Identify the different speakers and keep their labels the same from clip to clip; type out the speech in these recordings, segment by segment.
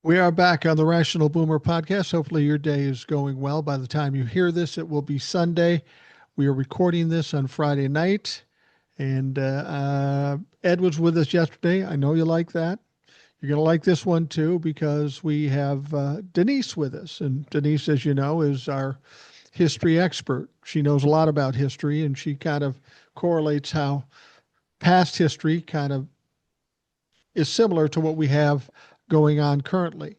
Speaker 1: We are back on the Rational Boomer podcast. Hopefully, your day is going well. By the time you hear this, it will be Sunday. We are recording this on Friday night. And Ed was with us yesterday. I know you like that. You're going to like this one too because we have Denise with us. And Denise, as you know, is our history expert. She knows a lot about history and she kind of correlates how past history kind of is similar to what we have going on currently.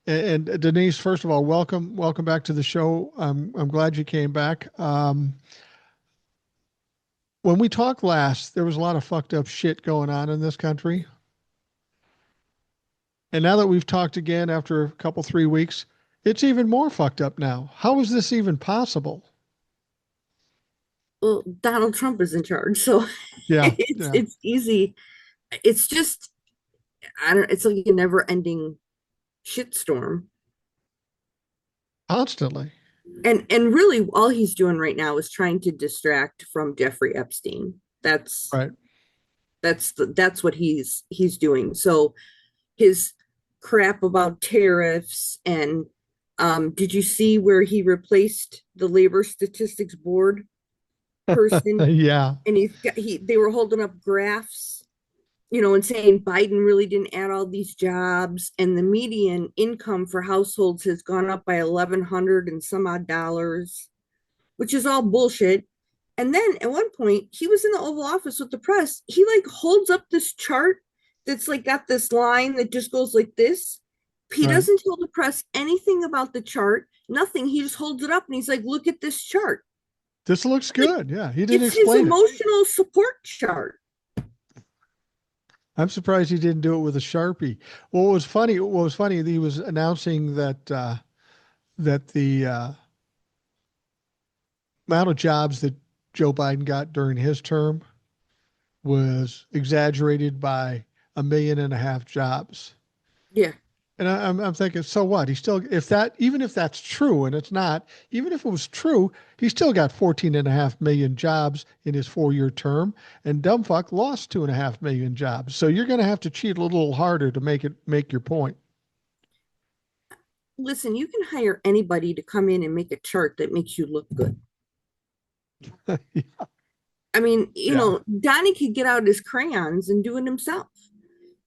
Speaker 1: And Denise, first of all, welcome back to the show. I'm glad you came back. When we talked last, there was a lot of fucked up shit going on in this country. And now that we've talked again after a couple, 3 weeks, it's even more fucked up now. How is this even possible?
Speaker 2: Well, Donald Trump is in charge, so
Speaker 1: Yeah,
Speaker 2: it's
Speaker 1: yeah,
Speaker 2: it's easy. It's just I don't. It's like a never-ending shitstorm,
Speaker 1: constantly.
Speaker 2: and really, all he's doing right now is trying to distract from Jeffrey Epstein. That's
Speaker 1: Right.
Speaker 2: that's what he's doing. So his crap about tariffs and did you see where he replaced the labor statistics board person?
Speaker 1: Yeah,
Speaker 2: And he they were holding up graphs, and saying Biden really didn't add all these jobs, and the median income for households has gone up by 1,100 and some odd dollars, which is all bullshit. And then at one point, he was in the Oval Office with the press. He like holds up this chart that's like got this line that just goes like this. He
Speaker 1: right.
Speaker 2: doesn't tell the press anything about the chart, nothing. He just holds it up and he's like, look at this chart.
Speaker 1: This looks
Speaker 2: Like,
Speaker 1: good. Yeah, he didn't
Speaker 2: it's his
Speaker 1: explain it.
Speaker 2: emotional support chart.
Speaker 1: I'm surprised he didn't do it with a Sharpie. What was funny, he was announcing that the amount of jobs that Joe Biden got during his term was exaggerated by 1.5 million jobs.
Speaker 2: Yeah.
Speaker 1: And I'm thinking, so what? He still, if that, even if that's true, and it's not, even if it was true, he still got 14.5 million jobs in his 4 year term, and dumbfuck lost 2.5 million jobs. So you're going to have to cheat a little harder to make your point.
Speaker 2: Listen, you can hire anybody to come in and make a chart that makes you look good. I mean,
Speaker 1: Yeah,
Speaker 2: Donnie could get out his crayons and do it himself.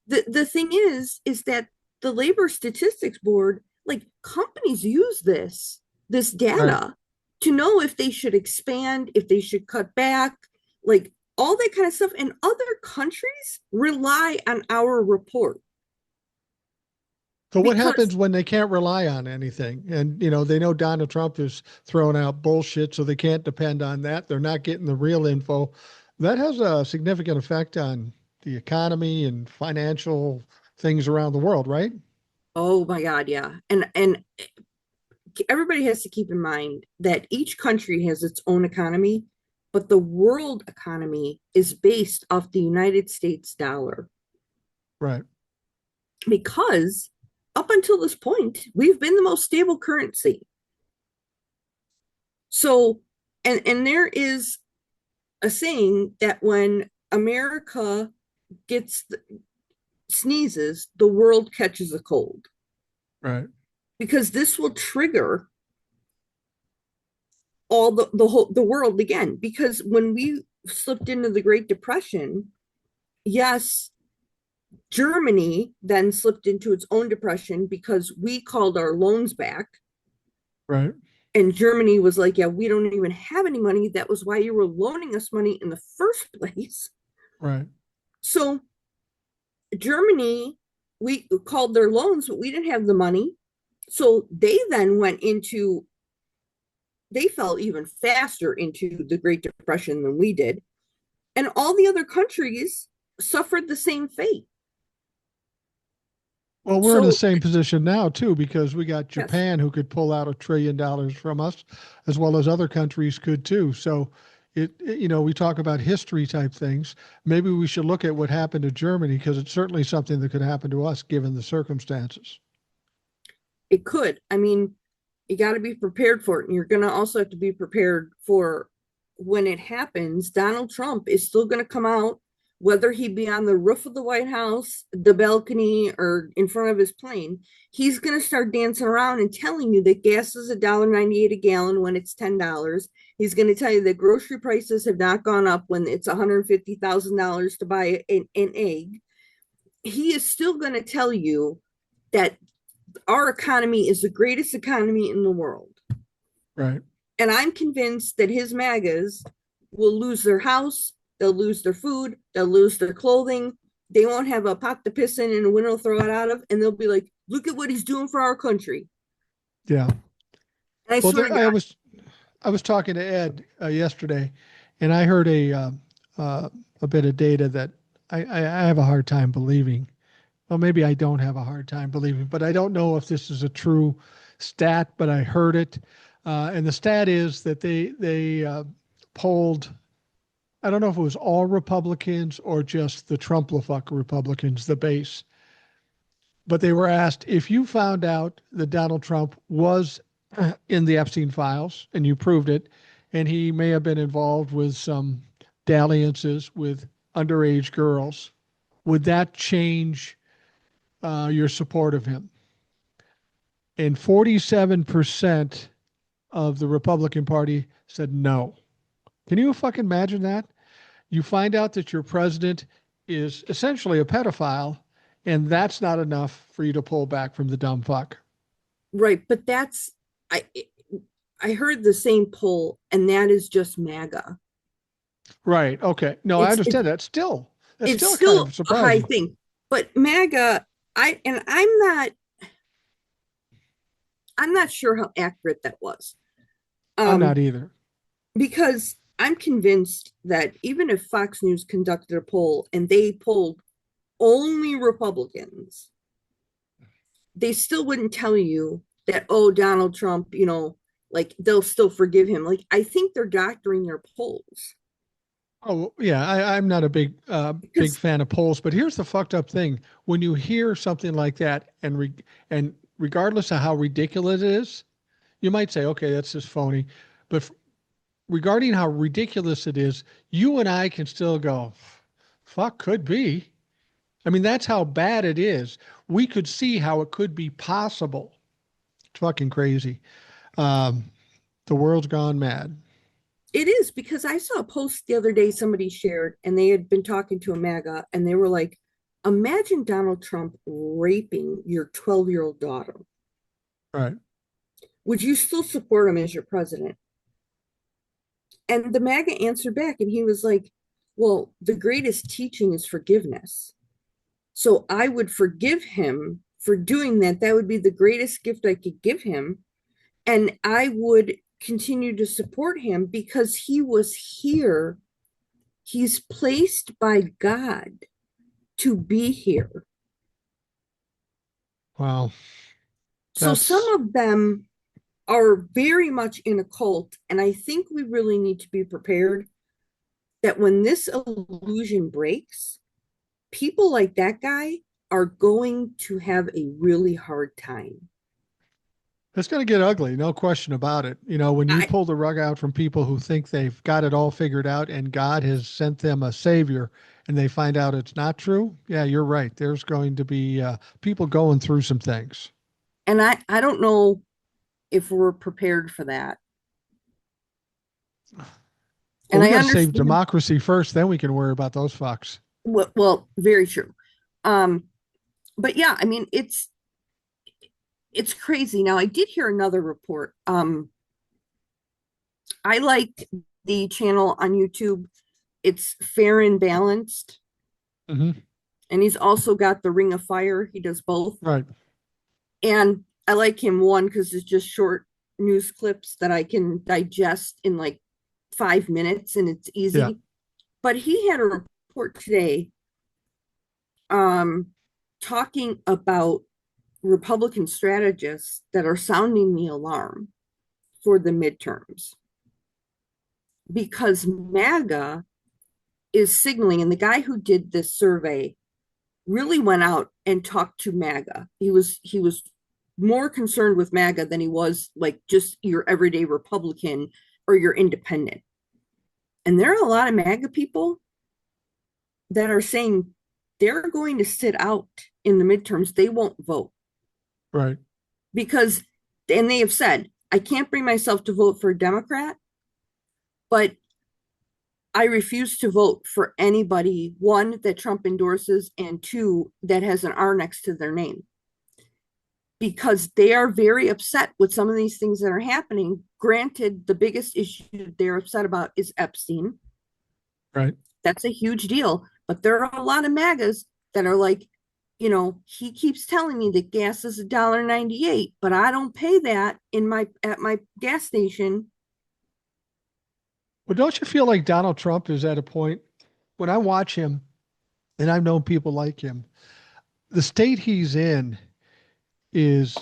Speaker 2: The thing is that the labor statistics board, like companies use this
Speaker 1: right.
Speaker 2: data to know if they should expand, if they should cut back, like all that kind of stuff. And other countries rely on our report
Speaker 1: So what
Speaker 2: because
Speaker 1: happens when they can't rely on anything? And they know Donald Trump is throwing out bullshit, so they can't depend on that. They're not getting the real info. That has a significant effect on the economy and financial things around the world, right?
Speaker 2: oh my god, yeah. And everybody has to keep in mind that each country has its own economy, but the world economy is based off the United States dollar
Speaker 1: Right.
Speaker 2: because up until this point, we've been the most stable currency. So, and there is a saying that when America gets sneezes, the world catches a cold
Speaker 1: Right.
Speaker 2: because this will trigger all the world again. Because when we slipped into the Great Depression, yes, Germany then slipped into its own depression because we called our loans back.
Speaker 1: Right.
Speaker 2: And Germany was like, yeah, we don't even have any money. That was why you were loaning us money in the first place.
Speaker 1: Right.
Speaker 2: So Germany, we called their loans, but we didn't have the money. So they then they fell even faster into the Great Depression than we did. And all the other countries suffered the same fate.
Speaker 1: Well, we're in the
Speaker 2: So,
Speaker 1: same position now too, because we got
Speaker 2: yes,
Speaker 1: Japan who could pull out $1 trillion from us, as well as other countries could too. So we talk about history type things. Maybe we should look at what happened to Germany because it's certainly something that could happen to us given the circumstances.
Speaker 2: it could. I mean, you got to be prepared for it. And you're going to also have to be prepared for when it happens. Donald Trump is still going to come out whether he be on the roof of the White House, the balcony, or in front of his plane, he's going to start dancing around and telling you that gas is $1.98 a gallon when it's $10. He's going to tell you that grocery prices have not gone up when it's $150,000 to buy an egg. He is still going to tell you that our economy is the greatest economy in the world.
Speaker 1: Right.
Speaker 2: And I'm convinced that his MAGAs will lose their house, they'll lose their food, they'll lose their clothing. They won't have a pot to piss in and a window to throw it out of. And they'll be like, look at what he's doing for our country.
Speaker 1: Yeah.
Speaker 2: And I
Speaker 1: Well,
Speaker 2: swear to God.
Speaker 1: I was talking to Ed yesterday, and I heard a bit of data that I have a hard time believing. Well, maybe I don't have a hard time believing, but I don't know if this is a true stat, but I heard it. And the stat is that they polled, I don't know if it was all Republicans or just the Trump-la-fuck Republicans, the base, but they were asked, if you found out that Donald Trump was in the Epstein files and you proved it, and he may have been involved with some dalliances with underage girls, would that change your support of him? And 47% of the Republican Party said no. Can you fucking imagine that? You find out that your president is essentially a pedophile, and that's not enough for you to pull back from the dumb fuck.
Speaker 2: Right. But I, I heard the same poll, and that is just MAGA.
Speaker 1: Right. Okay. No, I understand that. That's
Speaker 2: It's
Speaker 1: still kind of
Speaker 2: still a high
Speaker 1: surprising.
Speaker 2: thing. But MAGA, I'm not sure how accurate that was.
Speaker 1: I'm not
Speaker 2: Um,
Speaker 1: either.
Speaker 2: because I'm convinced that even if Fox News conducted a poll and they polled only Republicans, they still wouldn't tell you that, oh, Donald Trump, like they'll still forgive him. Like, I think they're doctoring their polls.
Speaker 1: Oh, yeah, I'm not a big
Speaker 2: Because,
Speaker 1: fan of polls, but here's the fucked up thing. When you hear something like that, and regardless of how ridiculous it is, you might say, okay, that's just phony. But regarding how ridiculous it is, you and I can still go, fuck, could be. I mean, that's how bad it is. We could see how it could be possible. It's fucking crazy. Um, the world's gone mad.
Speaker 2: it is, because I saw a post the other day somebody shared, and they had been talking to a MAGA, and they were like, imagine Donald Trump raping your 12-year-old daughter.
Speaker 1: Right.
Speaker 2: Would you still support him as your president? And the MAGA answered back, and he was like, well, the greatest teaching is forgiveness. So I would forgive him for doing that. That would be the greatest gift I could give him. And I would continue to support him because he was here. He's placed by God to be here.
Speaker 1: Wow.
Speaker 2: So some
Speaker 1: That's
Speaker 2: of them are very much in a cult. And I think we really need to be prepared that when this illusion breaks, people like that guy are going to have a really hard time.
Speaker 1: It's going to get ugly, no question about it. You know, when you
Speaker 2: I
Speaker 1: pull the rug out from people who think they've got it all figured out and God has sent them a savior and they find out it's not true, yeah, you're right. There's going to be people going through some things.
Speaker 2: I don't know if we're prepared for that.
Speaker 1: Well,
Speaker 2: And
Speaker 1: we
Speaker 2: I
Speaker 1: got to save
Speaker 2: understand,
Speaker 1: democracy first, then we can worry about those fucks.
Speaker 2: well, very true. Um, but yeah, I mean, it's crazy. Now, I did hear another report. I liked the channel on YouTube. It's Fair and Balanced,
Speaker 1: Hmm.
Speaker 2: and he's also got the Ring of Fire. He does both.
Speaker 1: Right.
Speaker 2: And I like him, one, because it's just short news clips that I can digest in like 5 minutes and it's
Speaker 1: Yeah.
Speaker 2: easy. But he had a report today um, talking about Republican strategists that are sounding the alarm for the midterms because MAGA is signaling, and the guy who did this survey really went out and talked to MAGA. He was more concerned with MAGA than he was like just your everyday Republican or your independent. And there are a lot of MAGA people that are saying they're going to sit out in the midterms. They won't vote
Speaker 1: Right.
Speaker 2: because, and they have said, I can't bring myself to vote for a Democrat, but I refuse to vote for anybody, one, that Trump endorses, and two, that has an R next to their name. Because they are very upset with some of these things that are happening. Granted, the biggest issue they're upset about is Epstein.
Speaker 1: Right.
Speaker 2: That's a huge deal. But there are a lot of MAGAs that are like, he keeps telling me that gas is $1.98, but I don't pay that at my gas station.
Speaker 1: Well, don't you feel like Donald Trump is at a point when I watch him, and I've known people like him, the state he's in is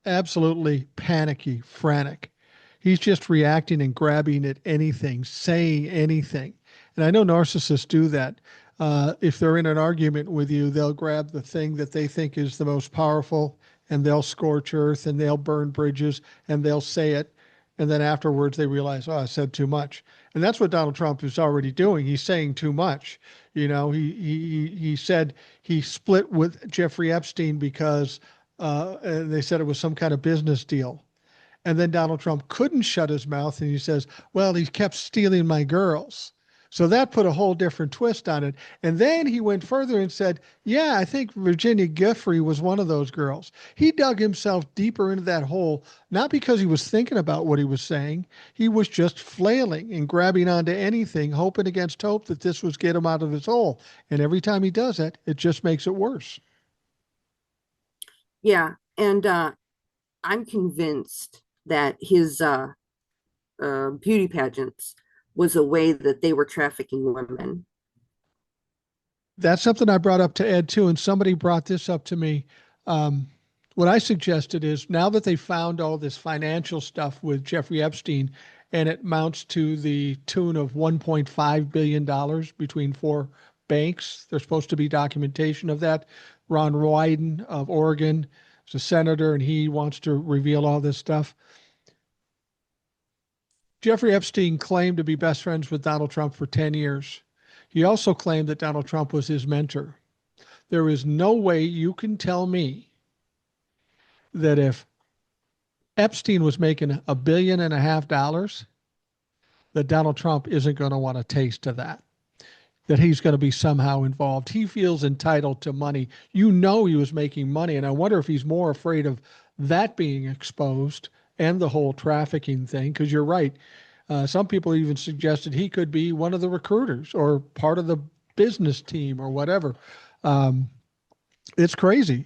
Speaker 1: absolutely panicky, frantic. He's just reacting and grabbing at anything, saying anything. And I know narcissists do that. If they're in an argument with you, they'll grab the thing that they think is the most powerful and they'll scorch earth and they'll burn bridges and they'll say it. And then afterwards they realize, oh, I said too much. And that's what Donald Trump is already doing. He's saying too much. He said he split with Jeffrey Epstein because and they said it was some kind of business deal. And then Donald Trump couldn't shut his mouth and he says, well, he kept stealing my girls. So that put a whole different twist on it. And then he went further and said, yeah, I think Virginia Giuffre was one of those girls. He dug himself deeper into that hole, not because he was thinking about what he was saying. He was just flailing and grabbing onto anything, hoping against hope that this was get him out of his hole. And every time he does it, it just makes it worse.
Speaker 2: Yeah. And I'm convinced that his beauty pageants was a way that they were trafficking women.
Speaker 1: That's something I brought up to Ed too, and somebody brought this up to me. Um, what I suggested is now that they found all this financial stuff with Jeffrey Epstein, and it mounts to the tune of $1.5 billion between four banks. There's supposed to be documentation of that. Ron Wyden of Oregon is a senator, and he wants to reveal all this stuff. Jeffrey Epstein claimed to be best friends with Donald Trump for 10 years. He also claimed that Donald Trump was his mentor. There is no way you can tell me that if Epstein was making $1.5 billion, that Donald Trump isn't going to want a taste of that, that he's going to be somehow involved. He feels entitled to money. You know he was making money, and I wonder if he's more afraid of that being exposed and the whole trafficking thing, because you're right. Some people even suggested he could be one of the recruiters or part of the business team or whatever. Um, it's crazy.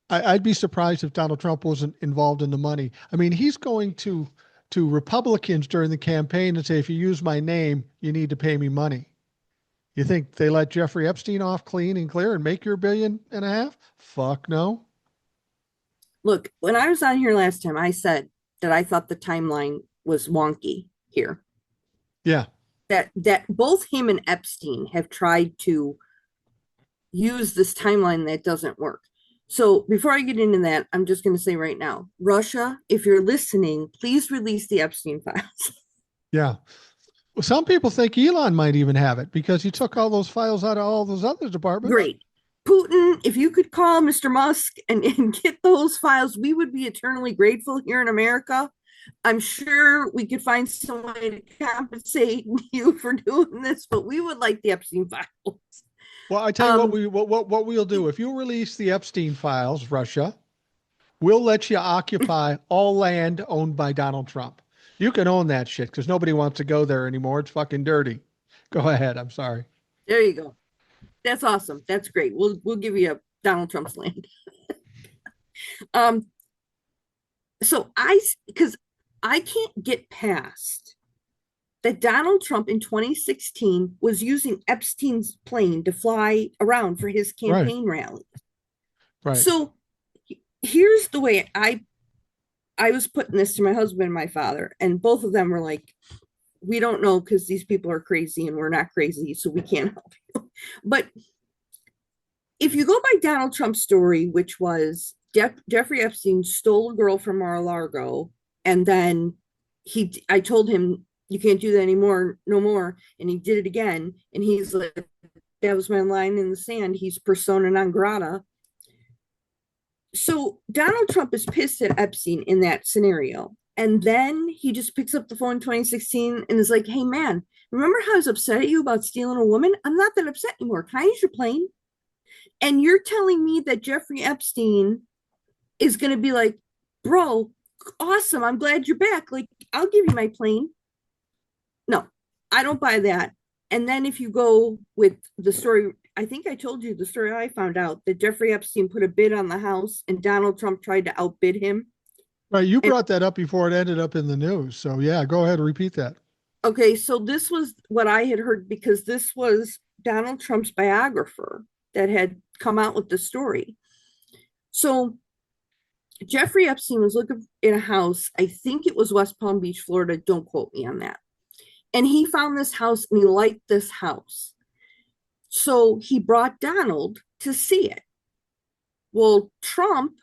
Speaker 1: I'd be surprised if Donald Trump wasn't involved in the money. I mean, he's going to Republicans during the campaign and say, if you use my name, you need to pay me money. You think they let Jeffrey Epstein off clean and clear and make your $1.5 billion? Fuck no.
Speaker 2: Look, when I was on here last time, I said that I thought the timeline was wonky here.
Speaker 1: Yeah.
Speaker 2: That both him and Epstein have tried to use this timeline that doesn't work. So before I get into that, I'm just going to say right now, Russia, if you're listening, please release the Epstein files.
Speaker 1: Yeah. Well, some people think Elon might even have it because he took all those files out of all those other departments.
Speaker 2: Great. Putin, if you could call Mr. Musk and get those files, we would be eternally grateful here in America. I'm sure we could find some way to compensate you for doing this, but we would like the Epstein files.
Speaker 1: Well, I tell you what we'll do. If you release the Epstein files, Russia, we'll let you occupy all land owned by Donald Trump. You can own that shit because nobody wants to go there anymore. It's fucking dirty. Go ahead. I'm sorry.
Speaker 2: There you go. That's awesome. That's great. We'll give you a Donald Trump's land. um, so because I can't get past that Donald Trump in 2016 was using Epstein's plane to fly around for his campaign rally.
Speaker 1: Right.
Speaker 2: So here's the way I was putting this to my husband and my father, and both of them were like, we don't know because these people are crazy and we're not crazy, so we can't help you. But if you go by Donald Trump's story, which was Jeffrey Epstein stole a girl from Mar-a-Lago, and then I told him You can't do that anymore, no more. And he did it again. And he's like, that was my line in the sand. He's persona non grata. So Donald Trump is pissed at Epstein in that scenario. And then he just picks up the phone in 2016 and is like, hey, man, remember how I was upset at you about stealing a woman? I'm not that upset anymore. Can I use your plane? And you're telling me that Jeffrey Epstein is going to be like, bro, awesome. I'm glad you're back. Like, I'll give you my plane. No, I don't buy that. And then if you go with the story, I think I told you the story I found out that Jeffrey Epstein put a bid on the house and Donald Trump tried to outbid him.
Speaker 1: Right. You
Speaker 2: And
Speaker 1: brought that up before it ended up in the news. So yeah, go ahead and repeat that.
Speaker 2: okay, so this was what I had heard because this was Donald Trump's biographer that had come out with the story. So Jeffrey Epstein was looking in a house. I think it was West Palm Beach, Florida. Don't quote me on that. And he found this house and he liked this house. So he brought Donald to see it. Well, Trump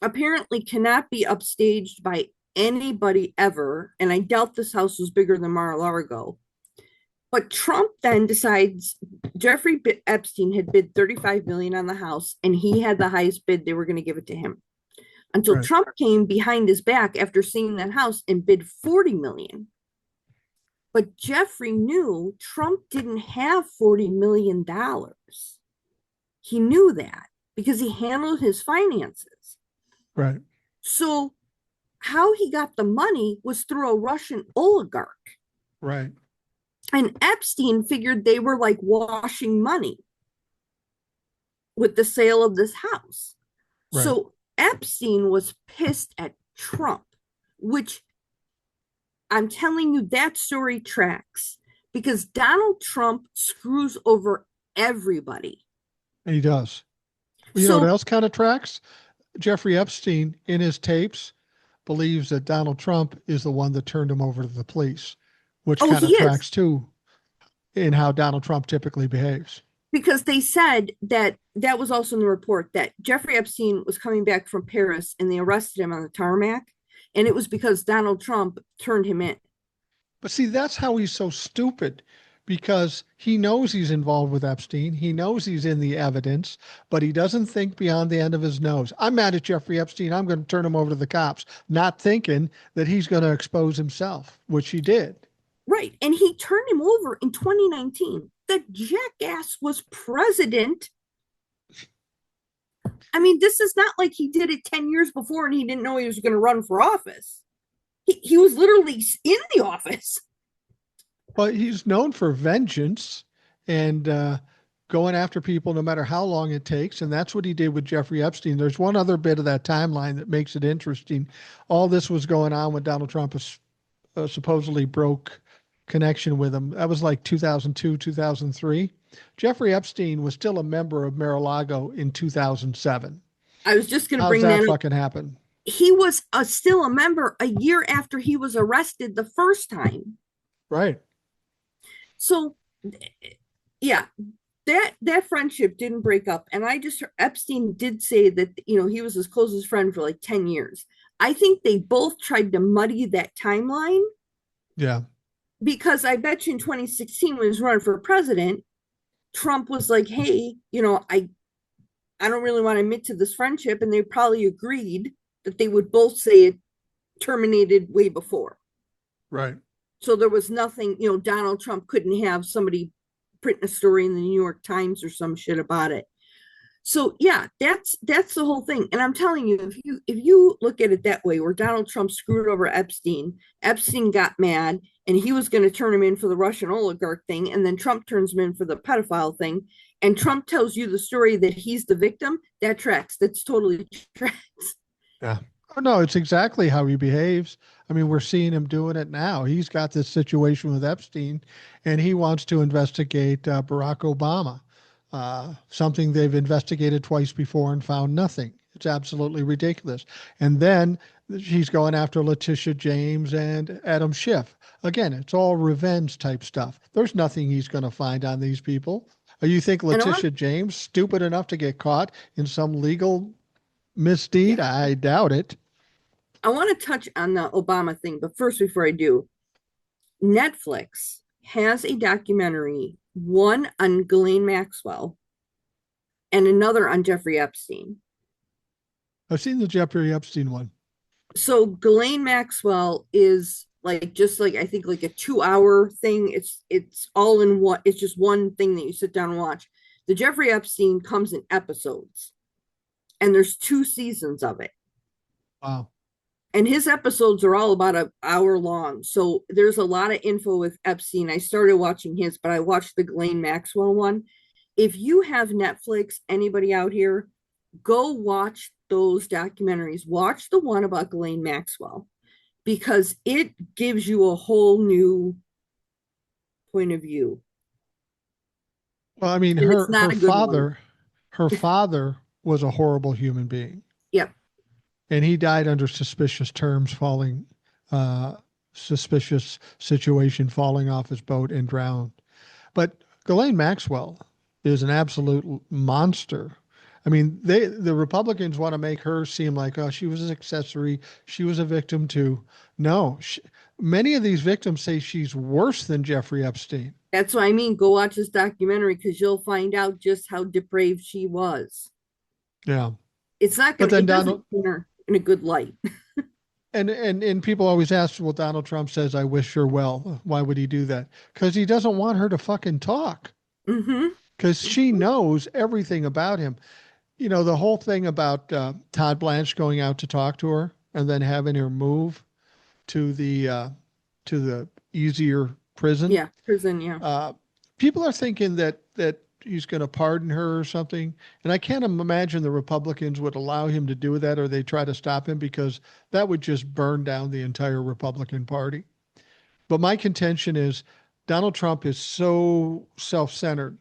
Speaker 2: apparently cannot be upstaged by anybody ever. And I doubt this house was bigger than Mar-a-Lago. But Trump then decides Jeffrey Epstein had bid 35 million on the house and he had the highest bid. They were going to give it to him until
Speaker 1: Right.
Speaker 2: Trump came behind his back after seeing that house and bid 40 million. But Jeffrey knew Trump didn't have $40 million. He knew that because he handled his finances.
Speaker 1: Right.
Speaker 2: So, how he got the money was through a Russian oligarch.
Speaker 1: Right.
Speaker 2: And Epstein figured they were like washing money with the sale of this house.
Speaker 1: Right.
Speaker 2: So, Epstein was pissed at Trump, which I'm telling you, that story tracks because Donald Trump screws over everybody.
Speaker 1: And he does. Well, you know what
Speaker 2: So,
Speaker 1: else kind of tracks? Jeffrey Epstein in his tapes believes that Donald Trump is the one that turned him over to the police, which
Speaker 2: oh,
Speaker 1: kind
Speaker 2: he
Speaker 1: of
Speaker 2: is
Speaker 1: tracks too in how Donald Trump typically behaves.
Speaker 2: because they said that that was also in the report that Jeffrey Epstein was coming back from Paris and they arrested him on the tarmac. And it was because Donald Trump turned him in.
Speaker 1: But see, that's how he's so stupid because he knows he's involved with Epstein. He knows he's in the evidence, but he doesn't think beyond the end of his nose. I'm mad at Jeffrey Epstein. I'm going to turn him over to the cops, not thinking that he's going to expose himself, which he did.
Speaker 2: Right. And he turned him over in 2019. The jackass was president. I mean, this is not like he did it 10 years before and he didn't know he was going to run for office. He was literally in the office.
Speaker 1: But he's known for vengeance and going after people no matter how long it takes. And that's what he did with Jeffrey Epstein. There's one other bit of that timeline that makes it interesting. All this was going on when Donald Trump was, supposedly broke connection with him. That was like 2002, 2003. Jeffrey Epstein was still a member of Mar-a-Lago in 2007.
Speaker 2: I was just going to
Speaker 1: How's
Speaker 2: bring
Speaker 1: that
Speaker 2: that up.
Speaker 1: fucking happen?
Speaker 2: He was still a member a year after he was arrested the first time.
Speaker 1: Right.
Speaker 2: So, yeah, that friendship didn't break up. And I just Epstein did say that he was his closest friend for like 10 years. I think they both tried to muddy that timeline
Speaker 1: Yeah.
Speaker 2: because I bet you in 2016 when he was running for president, Trump was like, hey, I don't really want to admit to this friendship. And they probably agreed that they would both say it terminated way before.
Speaker 1: Right.
Speaker 2: So there was nothing, Donald Trump couldn't have somebody print a story in the New York Times or some shit about it. So yeah, that's the whole thing. And I'm telling you, if you look at it that way, where Donald Trump screwed over Epstein, Epstein got mad and he was going to turn him in for the Russian oligarch thing, and then Trump turns him in for the pedophile thing, and Trump tells you the story that he's the victim, that tracks. That's totally tracks.
Speaker 1: Yeah. Oh, no, it's exactly how he behaves. I mean, we're seeing him doing it now. He's got this situation with Epstein, and he wants to investigate Barack Obama, something they've investigated twice before and found nothing. It's absolutely ridiculous. And then he's going after Letitia James and Adam Schiff. Again, it's all revenge type stuff. There's nothing he's going to find on these people. You think
Speaker 2: And I want,
Speaker 1: Letitia James stupid enough to get caught in some legal misdeed?
Speaker 2: yeah,
Speaker 1: I doubt it.
Speaker 2: I want to touch on the Obama thing, but first, before I do, Netflix has a documentary, one on Ghislaine Maxwell and another on Jeffrey Epstein.
Speaker 1: I've seen the Jeffrey Epstein one.
Speaker 2: So Ghislaine Maxwell is like just like I think like a 2 hour thing. It's all in one, it's just one thing that you sit down and watch. The Jeffrey Epstein comes in episodes and there's 2 seasons of it.
Speaker 1: Wow.
Speaker 2: And his episodes are all about an hour long. So there's a lot of info with Epstein. I started watching his, but I watched the Ghislaine Maxwell one. If you have Netflix, anybody out here, go watch those documentaries. Watch the one about Ghislaine Maxwell because it gives you a whole new point of view.
Speaker 1: Well, I mean,
Speaker 2: And it's
Speaker 1: her
Speaker 2: not a good one.
Speaker 1: her father was a horrible human being,
Speaker 2: Yep.
Speaker 1: and he died under suspicious terms, uh, suspicious situation, falling off his boat and drowned. But Ghislaine Maxwell is an absolute monster. I mean, the Republicans want to make her seem like, oh, she was an accessory, she was a victim too. No, many of these victims say she's worse than Jeffrey Epstein.
Speaker 2: That's what I mean. Go watch this documentary because you'll find out just how depraved she was.
Speaker 1: Yeah.
Speaker 2: It's not
Speaker 1: But
Speaker 2: gonna,
Speaker 1: then
Speaker 2: it doesn't
Speaker 1: Donald
Speaker 2: paint her in a good light.
Speaker 1: and people always ask, well, Donald Trump says, I wish her well. Why would he do that? Because he doesn't want her to fucking talk.
Speaker 2: Mm-hmm.
Speaker 1: Because she knows everything about him. You know, the whole thing about Todd Blanche going out to talk to her and then having her move to the easier prison.
Speaker 2: Yeah, prison, yeah.
Speaker 1: Uh, People are thinking that he's going to pardon her or something, and I can't imagine the Republicans would allow him to do that, or they try to stop him because that would just burn down the entire Republican Party. But my contention is Donald Trump is so self-centered.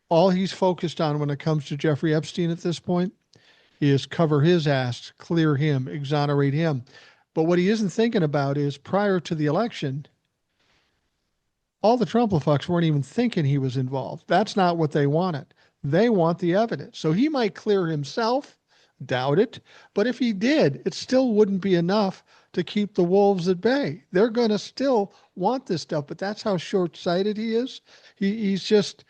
Speaker 1: All he's focused on when it comes to Jeffrey Epstein at this point is cover his ass, clear him, exonerate him. But what he isn't thinking about is prior to the election, all the Trump-fucks weren't even thinking he was involved. That's not what they wanted. They want the evidence. So he might clear himself, doubt it, but if he did, it still wouldn't be enough to keep the wolves at bay. They're going to still want this stuff, but that's how short-sighted he is. He's just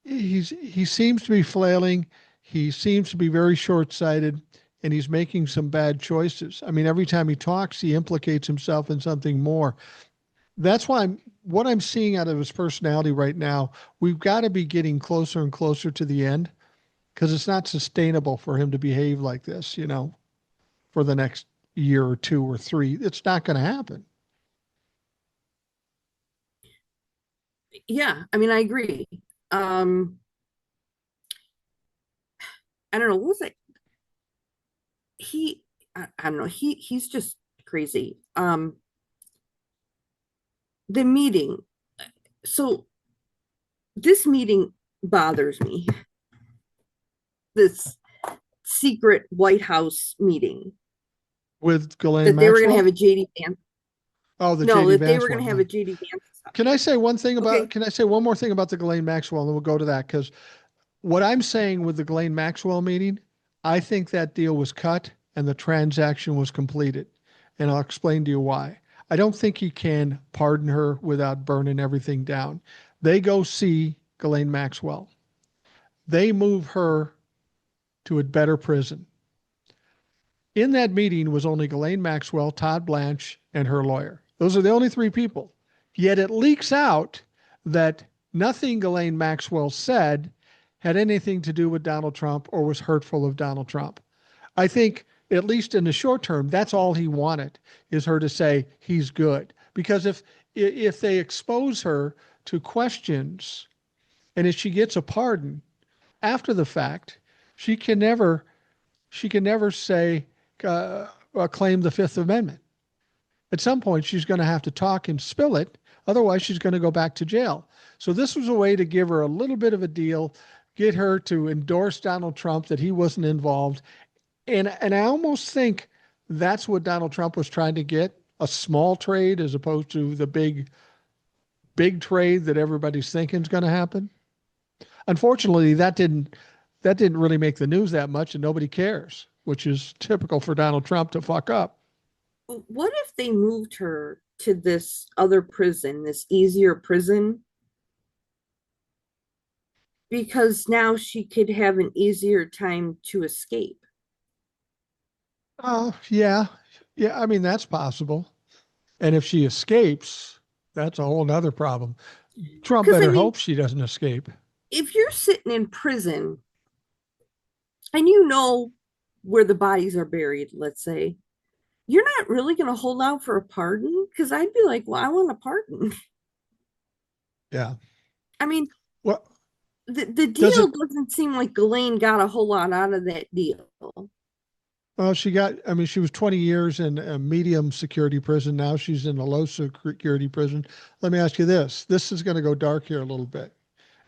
Speaker 1: he seems to be flailing. He seems to be very short-sighted, and he's making some bad choices. I mean, every time he talks, he implicates himself in something more. That's why what I'm seeing out of his personality right now, we've got to be getting closer and closer to the end because it's not sustainable for him to behave like this, for the next year or 2 or 3. It's not going to happen.
Speaker 2: Yeah, I mean, I agree. Um, I don't know, what was it? I don't know, he's just crazy. The meeting. So this meeting bothers me. This secret White House meeting
Speaker 1: With Ghislaine
Speaker 2: that they were going to have
Speaker 1: Maxwell?
Speaker 2: a JD Vance.
Speaker 1: Oh, the
Speaker 2: No,
Speaker 1: JD
Speaker 2: that they
Speaker 1: Vance
Speaker 2: were going to
Speaker 1: one.
Speaker 2: have a JD Vance. Okay.
Speaker 1: Can I say one more thing about the Ghislaine Maxwell, and then we'll go to that? Because what I'm saying with the Ghislaine Maxwell meeting, I think that deal was cut and the transaction was completed. And I'll explain to you why. I don't think he can pardon her without burning everything down. They go see Ghislaine Maxwell. They move her to a better prison. In that meeting was only Ghislaine Maxwell, Todd Blanche, and her lawyer. Those are the only 3 people. Yet it leaks out that nothing Ghislaine Maxwell said had anything to do with Donald Trump or was hurtful of Donald Trump. I think, at least in the short term, that's all he wanted, is her to say he's good. Because if they expose her to questions and if she gets a pardon after the fact, she can never say claim the Fifth Amendment. At some point, she's going to have to talk and spill it. Otherwise, she's going to go back to jail. So this was a way to give her a little bit of a deal, get her to endorse Donald Trump that he wasn't involved. And I almost think that's what Donald Trump was trying to get, a small trade as opposed to the big trade that everybody's thinking is going to happen. Unfortunately, that didn't really make the news that much and nobody cares, which is typical for Donald Trump to fuck up.
Speaker 2: What if they moved her to this other prison, this easier prison, because now she could have an easier time to escape?
Speaker 1: Oh, yeah. Yeah, I mean, that's possible. And if she escapes, that's a whole nother problem. Trump
Speaker 2: Because, I
Speaker 1: better
Speaker 2: mean,
Speaker 1: hope she doesn't escape.
Speaker 2: if you're sitting in prison and you know where the bodies are buried, let's say, you're not really going to hold out for a pardon. Because I'd be like, well, I want a pardon.
Speaker 1: Yeah.
Speaker 2: I mean,
Speaker 1: Well,
Speaker 2: the
Speaker 1: does
Speaker 2: deal
Speaker 1: it?
Speaker 2: doesn't seem like Ghislaine got a whole lot out of that deal.
Speaker 1: Well, I mean, she was 20 years in a medium security prison. Now she's in a low security prison. Let me ask you this. This is going to go dark here a little bit.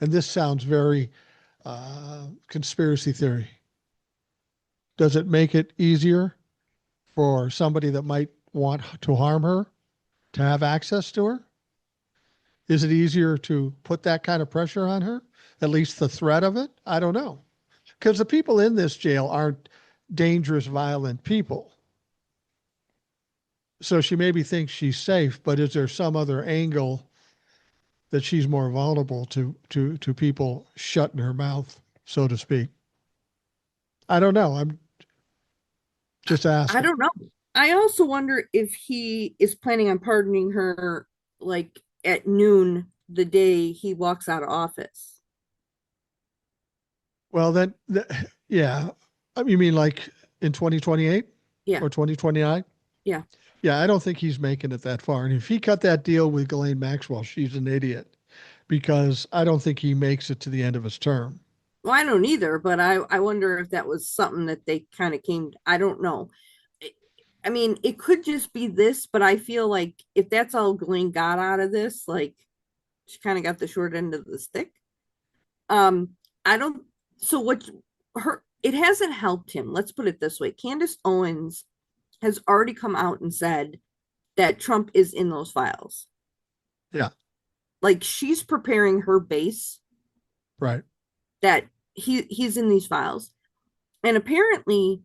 Speaker 1: And this sounds very conspiracy theory. Does it make it easier for somebody that might want to harm her to have access to her? Is it easier to put that kind of pressure on her? At least the threat of it? I don't know. Because the people in this jail aren't dangerous, violent people. So she maybe thinks she's safe, but is there some other angle that she's more vulnerable to people shutting her mouth, so to speak? I don't know. I'm just
Speaker 2: I
Speaker 1: asking.
Speaker 2: don't know. I also wonder if he is planning on pardoning her like at noon the day he walks out of office.
Speaker 1: Well, then, yeah. You mean like in 2028
Speaker 2: Yeah,
Speaker 1: or 2029?
Speaker 2: yeah.
Speaker 1: Yeah, I don't think he's making it that far. And if he cut that deal with Ghislaine Maxwell, she's an idiot because I don't think he makes it to the end of his term.
Speaker 2: Well, I don't either, but I wonder if that was something that they kind of came. I don't know. I mean, it could just be this, but I feel like if that's all Glenn got out of this, like she kind of got the short end of the stick. Um, I don't. So what her it hasn't helped him. Let's put it this way: Candace Owens has already come out and said that Trump is in those files.
Speaker 1: Yeah,
Speaker 2: Like she's preparing her base
Speaker 1: right.
Speaker 2: that he's in these files, and apparently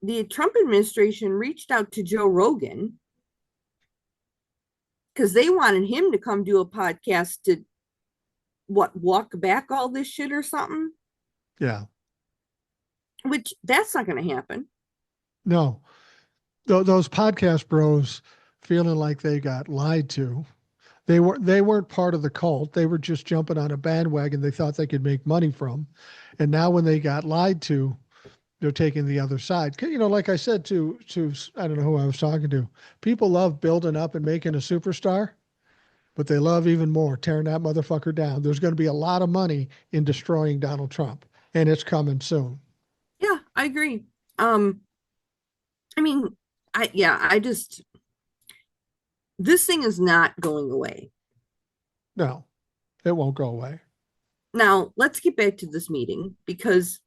Speaker 2: the Trump administration reached out to Joe Rogan because they wanted him to come do a podcast to walk back all this shit or something,
Speaker 1: Yeah.
Speaker 2: which that's not going to happen.
Speaker 1: No, those podcast bros feeling like they got lied to. They weren't part of the cult. They were just jumping on a bandwagon they thought they could make money from. And now when they got lied to, they're taking the other side. You know, like I said to I don't know who I was talking to. People love building up and making a superstar, but they love even more tearing that motherfucker down. There's going to be a lot of money in destroying Donald Trump, and it's coming soon.
Speaker 2: Yeah, I agree. um I mean, I just, this thing is not going away.
Speaker 1: No, it won't go away.
Speaker 2: Now let's get back to this meeting because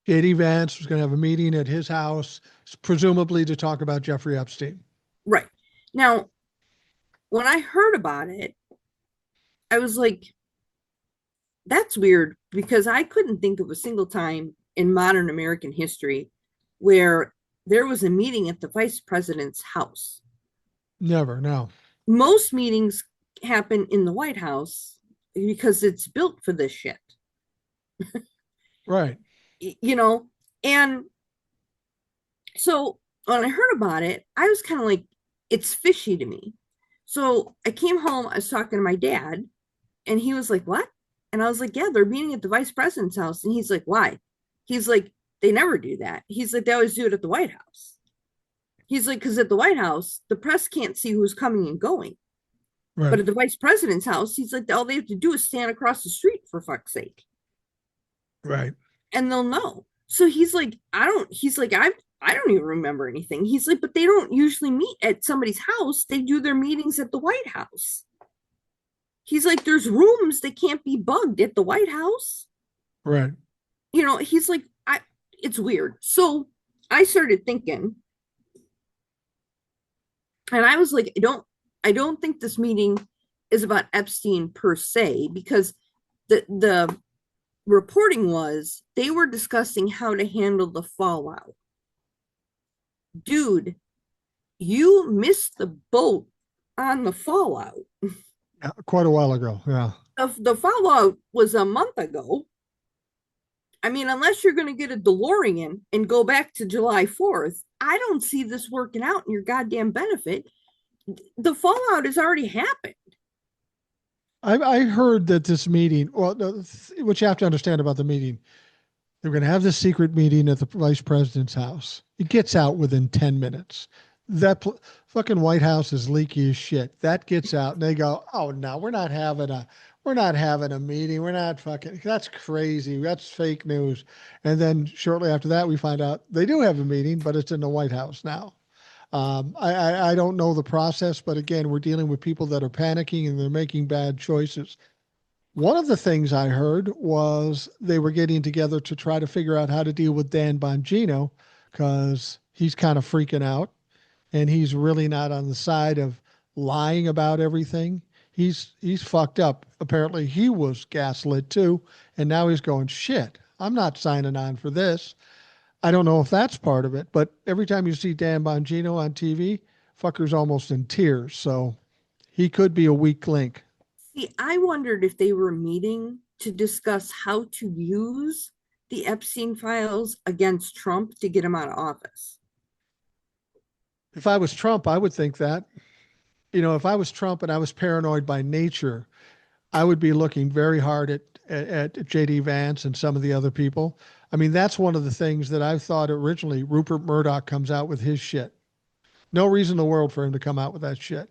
Speaker 1: J.D. Vance was going to have a meeting at his house, presumably to talk about Jeffrey Epstein.
Speaker 2: right now, when I heard about it, I was like, that's weird because I couldn't think of a single time in modern American history where there was a meeting at the vice president's house.
Speaker 1: Never, no.
Speaker 2: Most meetings happen in the White House because it's built for this shit,
Speaker 1: Right.
Speaker 2: you know? And so when I heard about it, I was kind of like, it's fishy to me. So I came home, I was talking to my dad, and he was like, what? And I was like, yeah, they're meeting at the vice president's house. And he's like, why? He's like, they never do that. He's like, they always do it at the White House. He's like, because at the White House, the press can't see who's coming and going. But
Speaker 1: Right.
Speaker 2: at the vice president's house, he's like, all they have to do is stand across the street for fuck's sake.
Speaker 1: Right.
Speaker 2: And they'll know. So he's like, I don't even remember anything. He's like, but they don't usually meet at somebody's house. They do their meetings at the White House. He's like, there's rooms that can't be bugged at the White House.
Speaker 1: Right.
Speaker 2: He's like, it's weird. So I started thinking, and I was like, I don't think this meeting is about Epstein per se, because the reporting was they were discussing how to handle the fallout. Dude, You missed the boat on the fallout.
Speaker 1: Yeah, quite a while ago. Yeah.
Speaker 2: The fallout was a month ago. I mean, unless you're going to get a DeLorean and go back to July 4th, I don't see this working out in your goddamn benefit. The fallout has already happened.
Speaker 1: I heard that this meeting, well, what you have to understand about the meeting, they're going to have this secret meeting at the vice president's house. It gets out within 10 minutes. That fucking White House is leaky as shit. That gets out and they go, "Oh no, we're not having a meeting. We're not fucking that's crazy. That's fake news." And then shortly after that we find out they do have a meeting, but it's in the White House now. I don't know the process, but again, we're dealing with people that are panicking and they're making bad choices. One of the things I heard was they were getting together to try to figure out how to deal with Dan Bongino because he's kind of freaking out and he's really not on the side of lying about everything. He's fucked up. Apparently, he was gaslit too, and now he's going shit. I'm not signing on for this. I don't know if that's part of it, but every time you see Dan Bongino on TV, fucker's almost in tears. So he could be a weak link.
Speaker 2: See, I wondered if they were meeting to discuss how to use the Epstein files against Trump to get him out of office.
Speaker 1: If I was Trump, I would think that. If I was Trump and I was paranoid by nature, I would be looking very hard at JD Vance and some of the other people. I mean, that's one of the things that I thought originally Rupert Murdoch comes out with his shit. No reason in the world for him to come out with that shit.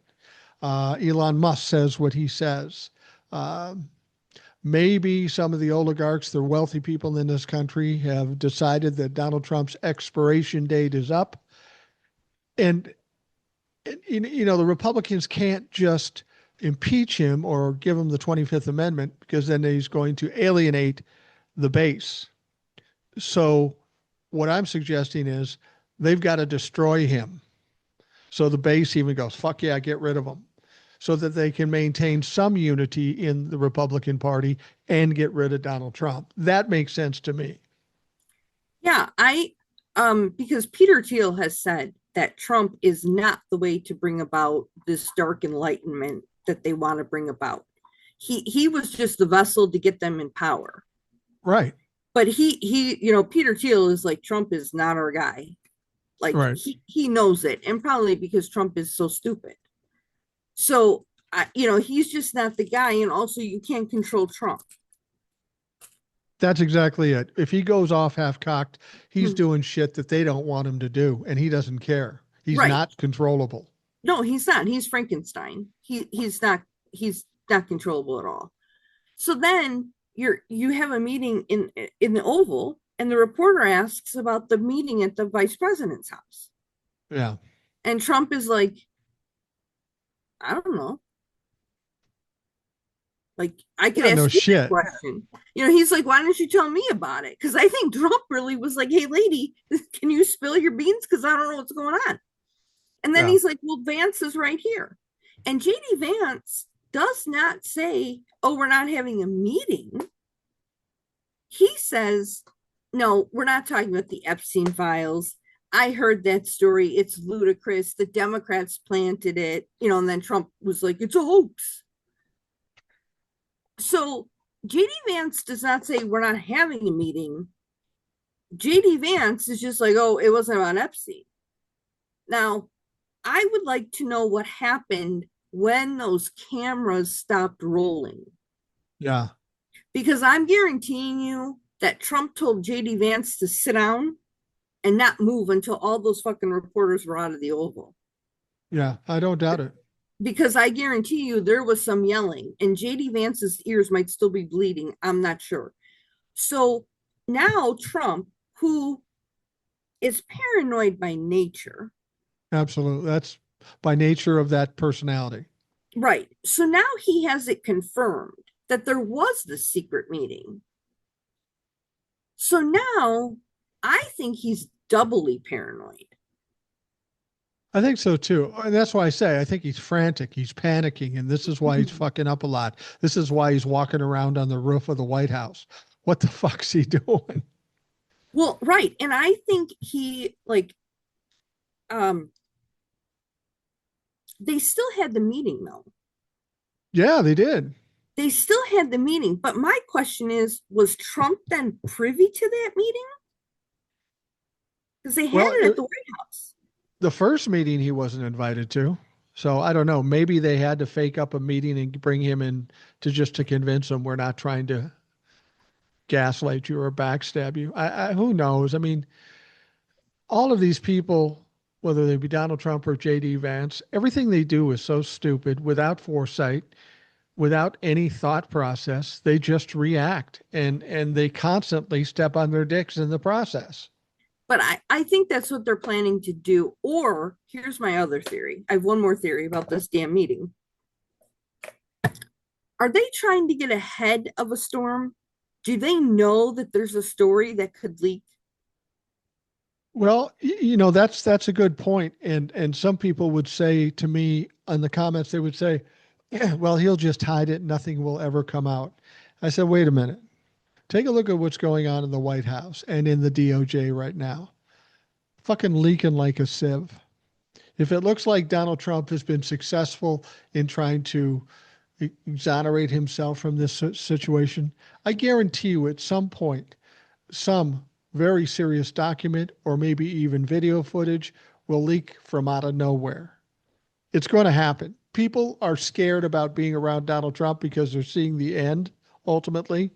Speaker 1: Elon Musk says what he says. Um, Maybe some of the oligarchs, the wealthy people in this country, have decided that Donald Trump's expiration date is up. And the Republicans can't just impeach him or give him the 25th Amendment because then he's going to alienate the base. So, what I'm suggesting is they've got to destroy him. So the base even goes, fuck yeah, get rid of him. So that they can maintain some unity in the Republican Party and get rid of Donald Trump. That makes sense to me.
Speaker 2: Yeah, because Peter Thiel has said that Trump is not the way to bring about this dark enlightenment that they want to bring about. He was just the vessel to get them in power.
Speaker 1: Right.
Speaker 2: But Peter Thiel is like, Trump is not our guy. Like
Speaker 1: Right.
Speaker 2: he knows it, and probably because Trump is so stupid. So he's just not the guy, and also you can't control Trump.
Speaker 1: That's exactly it. If he goes off half cocked, he's
Speaker 2: Hmm.
Speaker 1: doing shit that they don't want him to do, and he doesn't care. He's
Speaker 2: Right.
Speaker 1: not controllable.
Speaker 2: No, he's not. He's Frankenstein. He's not controllable at all. So then you have a meeting in the Oval, and the reporter asks about the meeting at the vice president's house.
Speaker 1: Yeah.
Speaker 2: And Trump is like, I don't know. Like, I could
Speaker 1: Yeah, no
Speaker 2: ask you that
Speaker 1: shit.
Speaker 2: question. He's like, why don't you tell me about it? Because I think Trump really was like, hey, lady, can you spill your beans? Because I don't know what's going on. And then
Speaker 1: Yeah.
Speaker 2: he's like, well, Vance is right here. And JD Vance does not say, oh, we're not having a meeting. He says, no, we're not talking about the Epstein files. I heard that story. It's ludicrous. The Democrats planted it, and then Trump was like, it's a hoax. So JD Vance does not say we're not having a meeting. JD Vance is just like, oh, it wasn't about Epstein. Now, I would like to know what happened when those cameras stopped rolling.
Speaker 1: Yeah.
Speaker 2: Because I'm guaranteeing you that Trump told JD Vance to sit down and not move until all those fucking reporters were out of the Oval.
Speaker 1: Yeah. I don't doubt it.
Speaker 2: Because I guarantee you there was some yelling, and JD Vance's ears might still be bleeding. I'm not sure. So now Trump, who is paranoid by nature,
Speaker 1: Absolutely. That's by nature of that personality.
Speaker 2: right? So now he has it confirmed that there was this secret meeting. So now I think he's doubly paranoid.
Speaker 1: I think so too. And that's why I say I think he's frantic. He's panicking. And this is why he's fucking up a lot. This is why he's walking around on the roof of the White House. What the fuck's he doing?
Speaker 2: Well, right. And I think he, like, um They still had the meeting though.
Speaker 1: Yeah, they did.
Speaker 2: They still had the meeting. But my question is, was Trump then privy to that meeting? Because they had
Speaker 1: Well,
Speaker 2: it at the White House.
Speaker 1: the first meeting he wasn't invited to. So I don't know. Maybe they had to fake up a meeting and bring him in to just to convince him we're not trying to gaslight you or backstab you. Who knows? I mean, all of these people, whether they be Donald Trump or J.D. Vance, everything they do is so stupid, without foresight, without any thought process. They just react, and they constantly step on their dicks in the process.
Speaker 2: But I think that's what they're planning to do. Or here's my other theory. I have one more theory about this damn meeting. Are they trying to get ahead of a storm? Do they know that there's a story that could leak?
Speaker 1: Well, that's a good point, and some people would say to me in the comments, they would say, "Well, he'll just hide it; nothing will ever come out." I said, "Wait a minute. Take a look at what's going on in the White House and in the DOJ right now. Fucking leaking like a sieve. If it looks like Donald Trump has been successful in trying to exonerate himself from this situation, I guarantee you at some point, some very serious document or maybe even video footage will leak from out of nowhere. It's going to happen. People are scared about being around Donald Trump because they're seeing the end ultimately,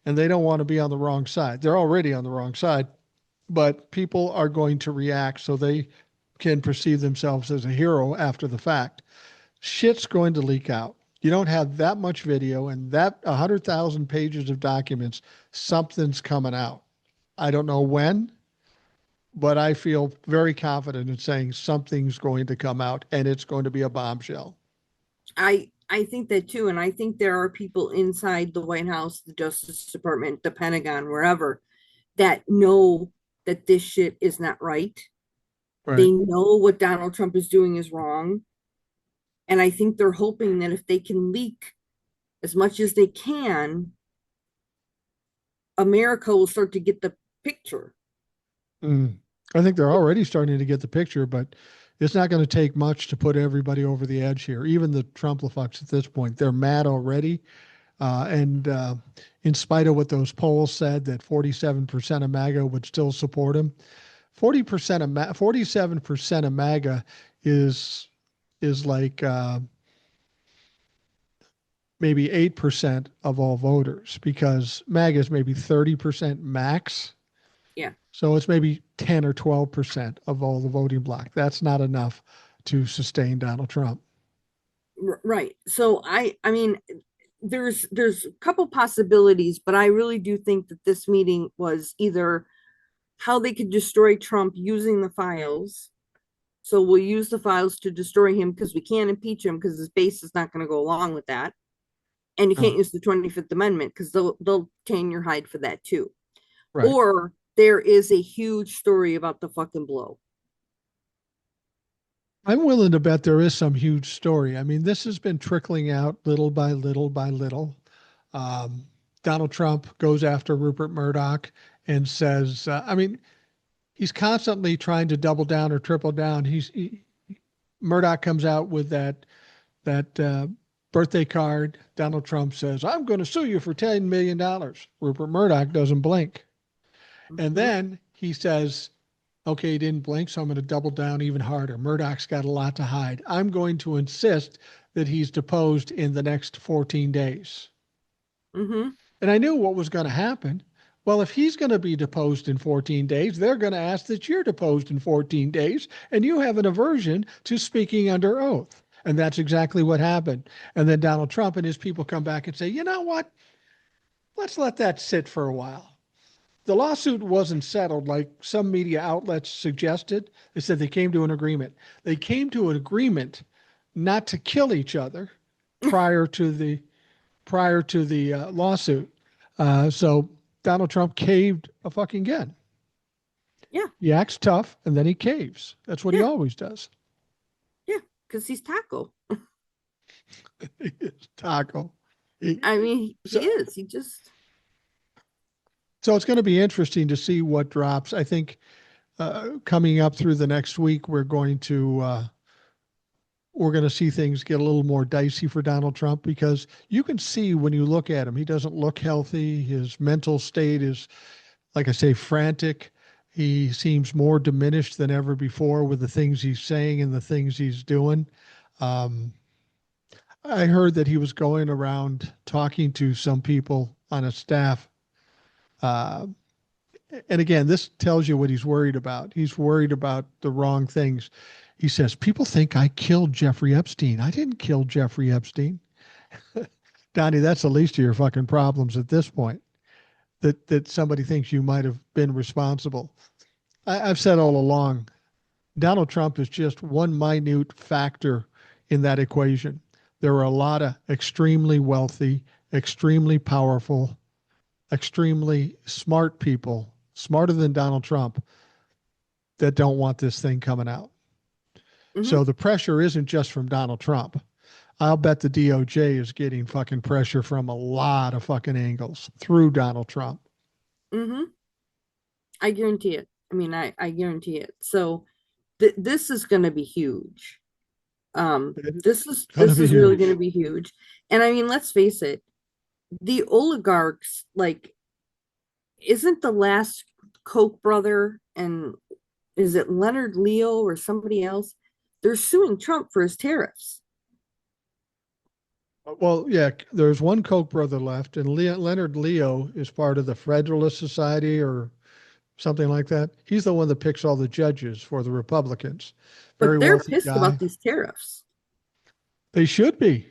Speaker 1: and they don't want to be on the wrong side. They're already on the wrong side, but people are going to react so they can perceive themselves as a hero after the fact. Shit's going to leak out. You don't have that much video and that 100,000 pages of documents, something's coming out. I don't know when, but I feel very confident in saying something's going to come out and it's going to be a bombshell.
Speaker 2: I think that too, and I think there are people inside the White House, the Justice Department, the Pentagon, wherever, that know that this shit is not right.
Speaker 1: Right.
Speaker 2: They know what Donald Trump is doing is wrong. And I think they're hoping that if they can leak as much as they can, America will start to get the picture.
Speaker 1: Mm. I think they're already starting to get the picture, but it's not going to take much to put everybody over the edge here. Even the Trump-lefucks at this point, they're mad already. And in spite of what those polls said, that 47% of MAGA would still support him, 47% of MAGA is like maybe 8% of all voters, because MAGA is maybe 30% max.
Speaker 2: Yeah.
Speaker 1: So it's maybe 10 or 12% of all the voting bloc. That's not enough to sustain Donald Trump.
Speaker 2: Right. So I mean, there's a couple possibilities, but I really do think that this meeting was either how they could destroy Trump using the files. So we'll use the files to destroy him because we can't impeach him because his base is not going to go along with that. And you can't
Speaker 1: Oh,
Speaker 2: use the 25th Amendment because they'll tan your hide for that too.
Speaker 1: right.
Speaker 2: Or there is a huge story about the fucking blow.
Speaker 1: I'm willing to bet there is some huge story. I mean, this has been trickling out little by little by little. Um, Donald Trump goes after Rupert Murdoch and says, I mean, he's constantly trying to double down or triple down. Murdoch comes out with that birthday card. Donald Trump says, "I'm going to sue you for $10 million." Rupert Murdoch doesn't blink, and
Speaker 2: Mm-hmm.
Speaker 1: then he says, "Okay, he didn't blink, so I'm going to double down even harder. Murdoch's got a lot to hide. I'm going to insist that he's deposed in the next 14 days."
Speaker 2: Mm-hmm.
Speaker 1: And I knew what was going to happen. Well, if he's going to be deposed in 14 days, they're going to ask that you're deposed in 14 days, and you have an aversion to speaking under oath. And that's exactly what happened. And then Donald Trump and his people come back and say, you know what? Let's let that sit for a while. The lawsuit wasn't settled like some media outlets suggested. They said they came to an agreement. They came to an agreement not to kill each other prior to the lawsuit. So Donald Trump caved a fucking again.
Speaker 2: Yeah.
Speaker 1: He acts tough and then he caves. That's what he
Speaker 2: Yeah.
Speaker 1: always does.
Speaker 2: Yeah. Because he's taco.
Speaker 1: Taco. He,
Speaker 2: I mean, he
Speaker 1: so,
Speaker 2: is. He just
Speaker 1: so it's going to be interesting to see what drops. I think coming up through the next week, we're going to we're going to see things get a little more dicey for Donald Trump because you can see when you look at him, he doesn't look healthy. His mental state is, like I say, frantic. He seems more diminished than ever before with the things he's saying and the things he's doing. Um, I heard that he was going around talking to some people on his staff. Uh, and again, this tells you what he's worried about. He's worried about the wrong things. He says, people think I killed Jeffrey Epstein. I didn't kill Jeffrey Epstein. Donnie, that's the least of your fucking problems at this point. That somebody thinks you might have been responsible. I've said all along, Donald Trump is just one minute factor in that equation. There are a lot of extremely wealthy, extremely powerful, extremely smart people, smarter than Donald Trump, that don't want this thing coming out.
Speaker 2: Hmm.
Speaker 1: So the pressure isn't just from Donald Trump. I'll bet the DOJ is getting fucking pressure from a lot of fucking angles through Donald Trump.
Speaker 2: Hmm. I guarantee it. I mean, I guarantee it. So this is going to be huge.
Speaker 1: It's going to
Speaker 2: This
Speaker 1: be
Speaker 2: is really going to
Speaker 1: huge.
Speaker 2: be huge. And I mean, let's face it, the oligarchs, like, isn't the last Koch brother and is it Leonard Leo or somebody else? They're suing Trump for his tariffs.
Speaker 1: Well, yeah, there's one Koch brother left, and Leonard Leo is part of the Federalist Society or something like that. He's the one that picks all the judges for the Republicans. Very
Speaker 2: But they're
Speaker 1: wealthy
Speaker 2: pissed
Speaker 1: guy.
Speaker 2: about these tariffs.
Speaker 1: They should be.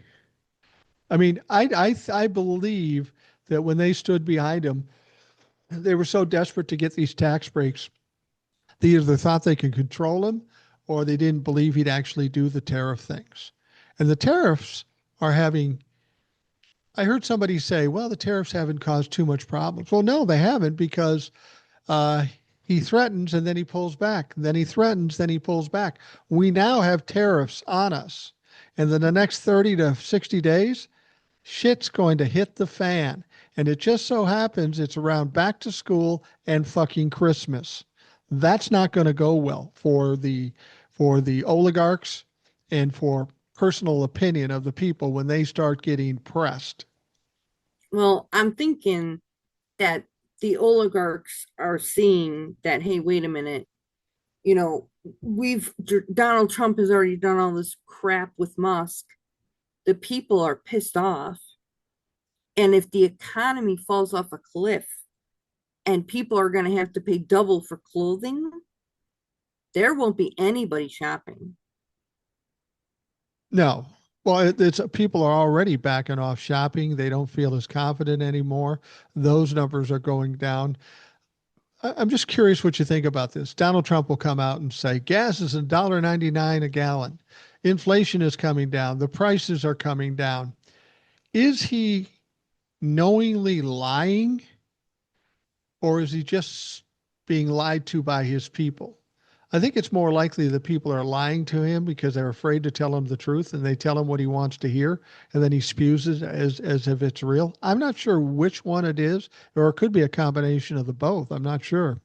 Speaker 1: I mean, I believe that when they stood behind him, they were so desperate to get these tax breaks. They either thought they could control him or they didn't believe he'd actually do the tariff things. And the tariffs are having, I heard somebody say, well, the tariffs haven't caused too much problems. Well, no, they haven't because uh, he threatens and then he pulls back. Then he threatens, then he pulls back. We now have tariffs on us. And then the next 30 to 60 days, shit's going to hit the fan. And it just so happens it's around back to school and fucking Christmas. That's not going to go well for the oligarchs and for personal opinion of the people when they start getting pressed.
Speaker 2: Well, I'm thinking that the oligarchs are seeing that, hey, wait a minute, you know, Donald Trump has already done all this crap with Musk. The people are pissed off. And if the economy falls off a cliff and people are going to have to pay double for clothing, there won't be anybody shopping.
Speaker 1: No. Well, it's people are already backing off shopping. They don't feel as confident anymore. Those numbers are going down. I'm just curious what you think about this. Donald Trump will come out and say gas is $1.99 a gallon. Inflation is coming down. The prices are coming down. Is he knowingly lying or is he just being lied to by his people? I think it's more likely that people are lying to him because they're afraid to tell him the truth and they tell him what he wants to hear and then he spews it as if it's real. I'm not sure which one it is, or it could be a combination of the both. I'm not sure.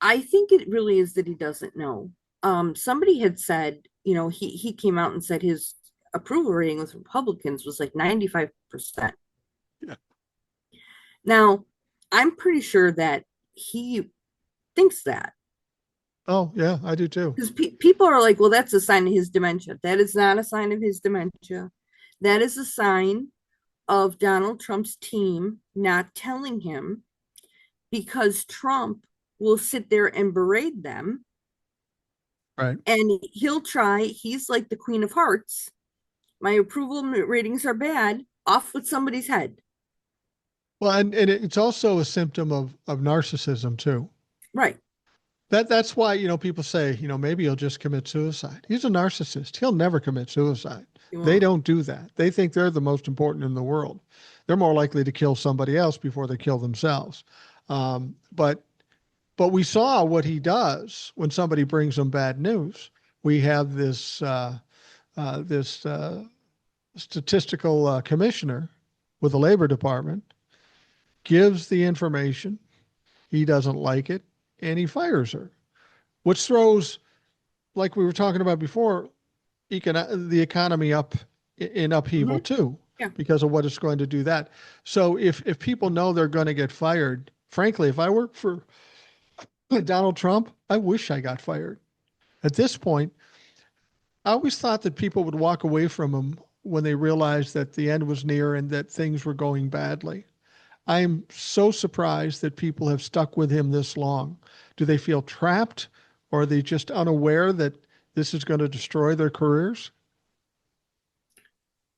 Speaker 2: I think it really is that he doesn't know. Somebody had said, you know, he came out and said his approval rating with Republicans was like 95%.
Speaker 1: Yeah.
Speaker 2: Now, I'm pretty sure that he thinks that
Speaker 1: Oh, yeah, I do too.
Speaker 2: because people are like, well, that's a sign of his dementia. That is not a sign of his dementia. That is a sign of Donald Trump's team not telling him because Trump will sit there and berate them
Speaker 1: Right.
Speaker 2: and he'll try. He's like the Queen of Hearts. My approval ratings are bad. Off with somebody's head.
Speaker 1: Well, and it's also a symptom of narcissism too.
Speaker 2: Right.
Speaker 1: That's why, people say, maybe he'll just commit suicide. He's a narcissist. He'll never commit suicide.
Speaker 2: You
Speaker 1: They
Speaker 2: won't.
Speaker 1: don't do that. They think they're the most important in the world. They're more likely to kill somebody else before they kill themselves. But we saw what he does when somebody brings him bad news. We have this statistical commissioner with the Labor Department gives the information. He doesn't like it, and he fires her, which throws like we were talking about before, the economy up in upheaval
Speaker 2: Mhm.
Speaker 1: too,
Speaker 2: Yeah.
Speaker 1: because of what it's going to do that. So if people know they're going to get fired, frankly, if I work for Donald Trump, I wish I got fired. At this point, I always thought that people would walk away from him when they realized that the end was near and that things were going badly. I'm so surprised that people have stuck with him this long. Do they feel trapped, or are they just unaware that this is going to destroy their careers?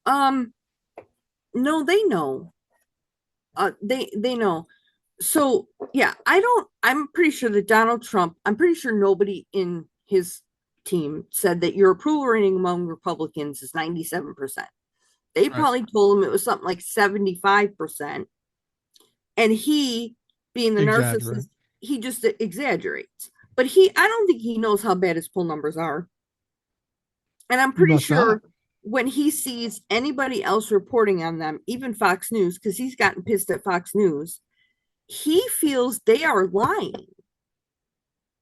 Speaker 2: Um, no, they know. They know. So yeah, I'm pretty sure that Donald Trump, I'm pretty sure nobody in his team said that your approval rating among Republicans is 97%. They
Speaker 1: Right.
Speaker 2: probably told him it was something like 75%. And he, being the
Speaker 1: Exaggerate.
Speaker 2: narcissist, he just exaggerates. But I don't think he knows how bad his poll numbers are. And I'm
Speaker 1: He
Speaker 2: pretty
Speaker 1: must not.
Speaker 2: sure when he sees anybody else reporting on them, even Fox News, because he's gotten pissed at Fox News, he feels they are lying.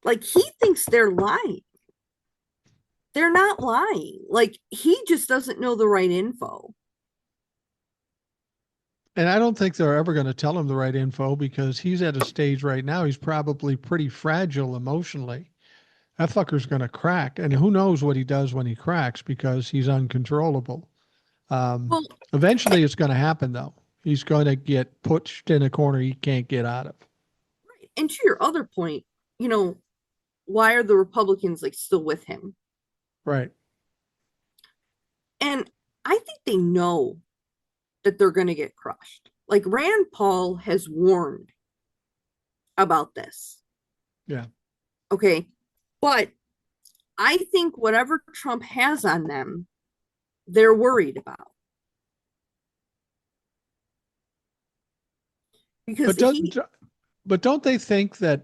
Speaker 2: Like he thinks they're lying. They're not lying. Like he just doesn't know the right info.
Speaker 1: And I don't think they're ever going to tell him the right info because he's at a stage right now. He's probably pretty fragile emotionally. That fucker's going to crack. And who knows what he does when he cracks because he's uncontrollable. Um,
Speaker 2: Well,
Speaker 1: Eventually, it's going to happen, though. He's going to get pushed in a corner he can't get out of.
Speaker 2: and to your other point, you know, why are the Republicans like still with him?
Speaker 1: Right.
Speaker 2: And I think they know that they're going to get crushed. Like Rand Paul has warned about this.
Speaker 1: Yeah.
Speaker 2: Okay. But I think whatever Trump has on them, they're worried about because
Speaker 1: But don't, but don't they think that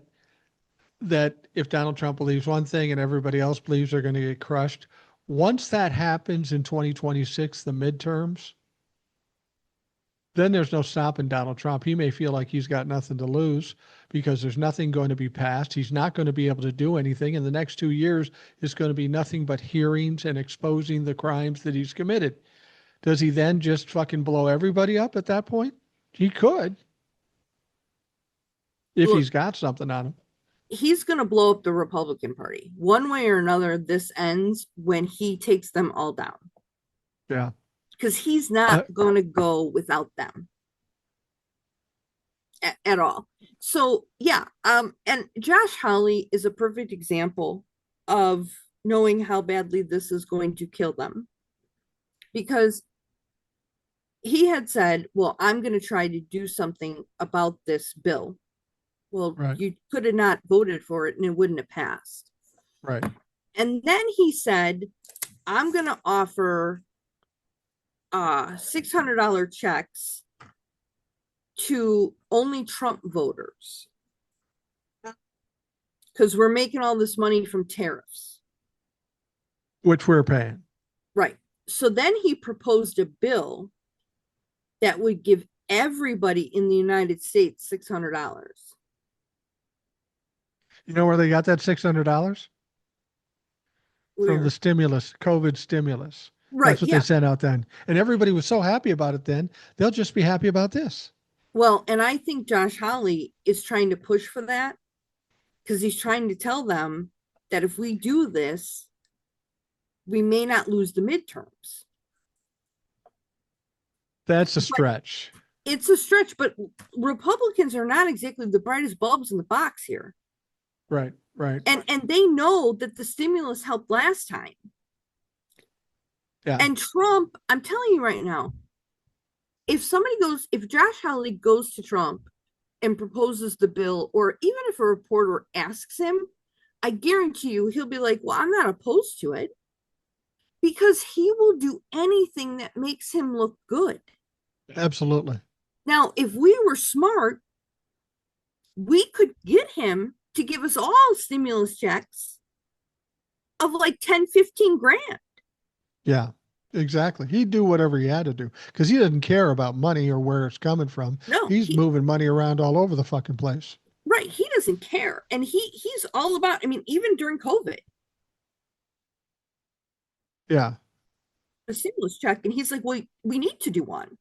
Speaker 1: if Donald Trump believes one thing and everybody else believes they're going to get crushed, once that happens in 2026, the midterms, then there's no stopping Donald Trump. He may feel like he's got nothing to lose because there's nothing going to be passed. He's not going to be able to do anything. And the next 2 years is going to be nothing but hearings and exposing the crimes that he's committed. Does he then just fucking blow everybody up at that point? He could if
Speaker 2: look,
Speaker 1: he's got something on him.
Speaker 2: he's going to blow up the Republican Party. One way or another, this ends when he takes them all down
Speaker 1: Yeah.
Speaker 2: because he's not
Speaker 1: Uh,
Speaker 2: going to go without them at all. So, yeah. And Josh Hawley is a perfect example of knowing how badly this is going to kill them because he had said, well, I'm going to try to do something about this bill. Well,
Speaker 1: right.
Speaker 2: you could have not voted for it and it wouldn't have passed.
Speaker 1: Right.
Speaker 2: And then he said, I'm going to offer $600 checks to only Trump voters because we're making all this money from tariffs.
Speaker 1: Which we're paying.
Speaker 2: Right. So then he proposed a bill that would give everybody in the United States $600.
Speaker 1: You know where they got that $600? From the
Speaker 2: Where?
Speaker 1: stimulus, COVID stimulus. That's
Speaker 2: Right.
Speaker 1: what they
Speaker 2: Yeah.
Speaker 1: sent out then. And everybody was so happy about it then. They'll just be happy about this.
Speaker 2: Well, and I think Josh Hawley is trying to push for that because he's trying to tell them that if we do this, we may not lose the midterms.
Speaker 1: That's a
Speaker 2: But
Speaker 1: stretch.
Speaker 2: it's a stretch, but Republicans are not exactly the brightest bulbs in the box here.
Speaker 1: Right. Right.
Speaker 2: And they know that the stimulus helped last time.
Speaker 1: Yeah.
Speaker 2: And Trump, I'm telling you right now, if Josh Hawley goes to Trump and proposes the bill, or even if a reporter asks him, I guarantee you he'll be like, well, I'm not opposed to it because he will do anything that makes him look good.
Speaker 1: Absolutely.
Speaker 2: Now, if we were smart, we could get him to give us all stimulus checks of like 10, 15 grand.
Speaker 1: Yeah. Exactly. He'd do whatever he had to do because he doesn't care about money or where it's coming from.
Speaker 2: No,
Speaker 1: He's moving money around all over the fucking place.
Speaker 2: right, he doesn't care. And he's all about, I mean, even during COVID,
Speaker 1: Yeah.
Speaker 2: a stimulus check. And he's like, well, we need to do one.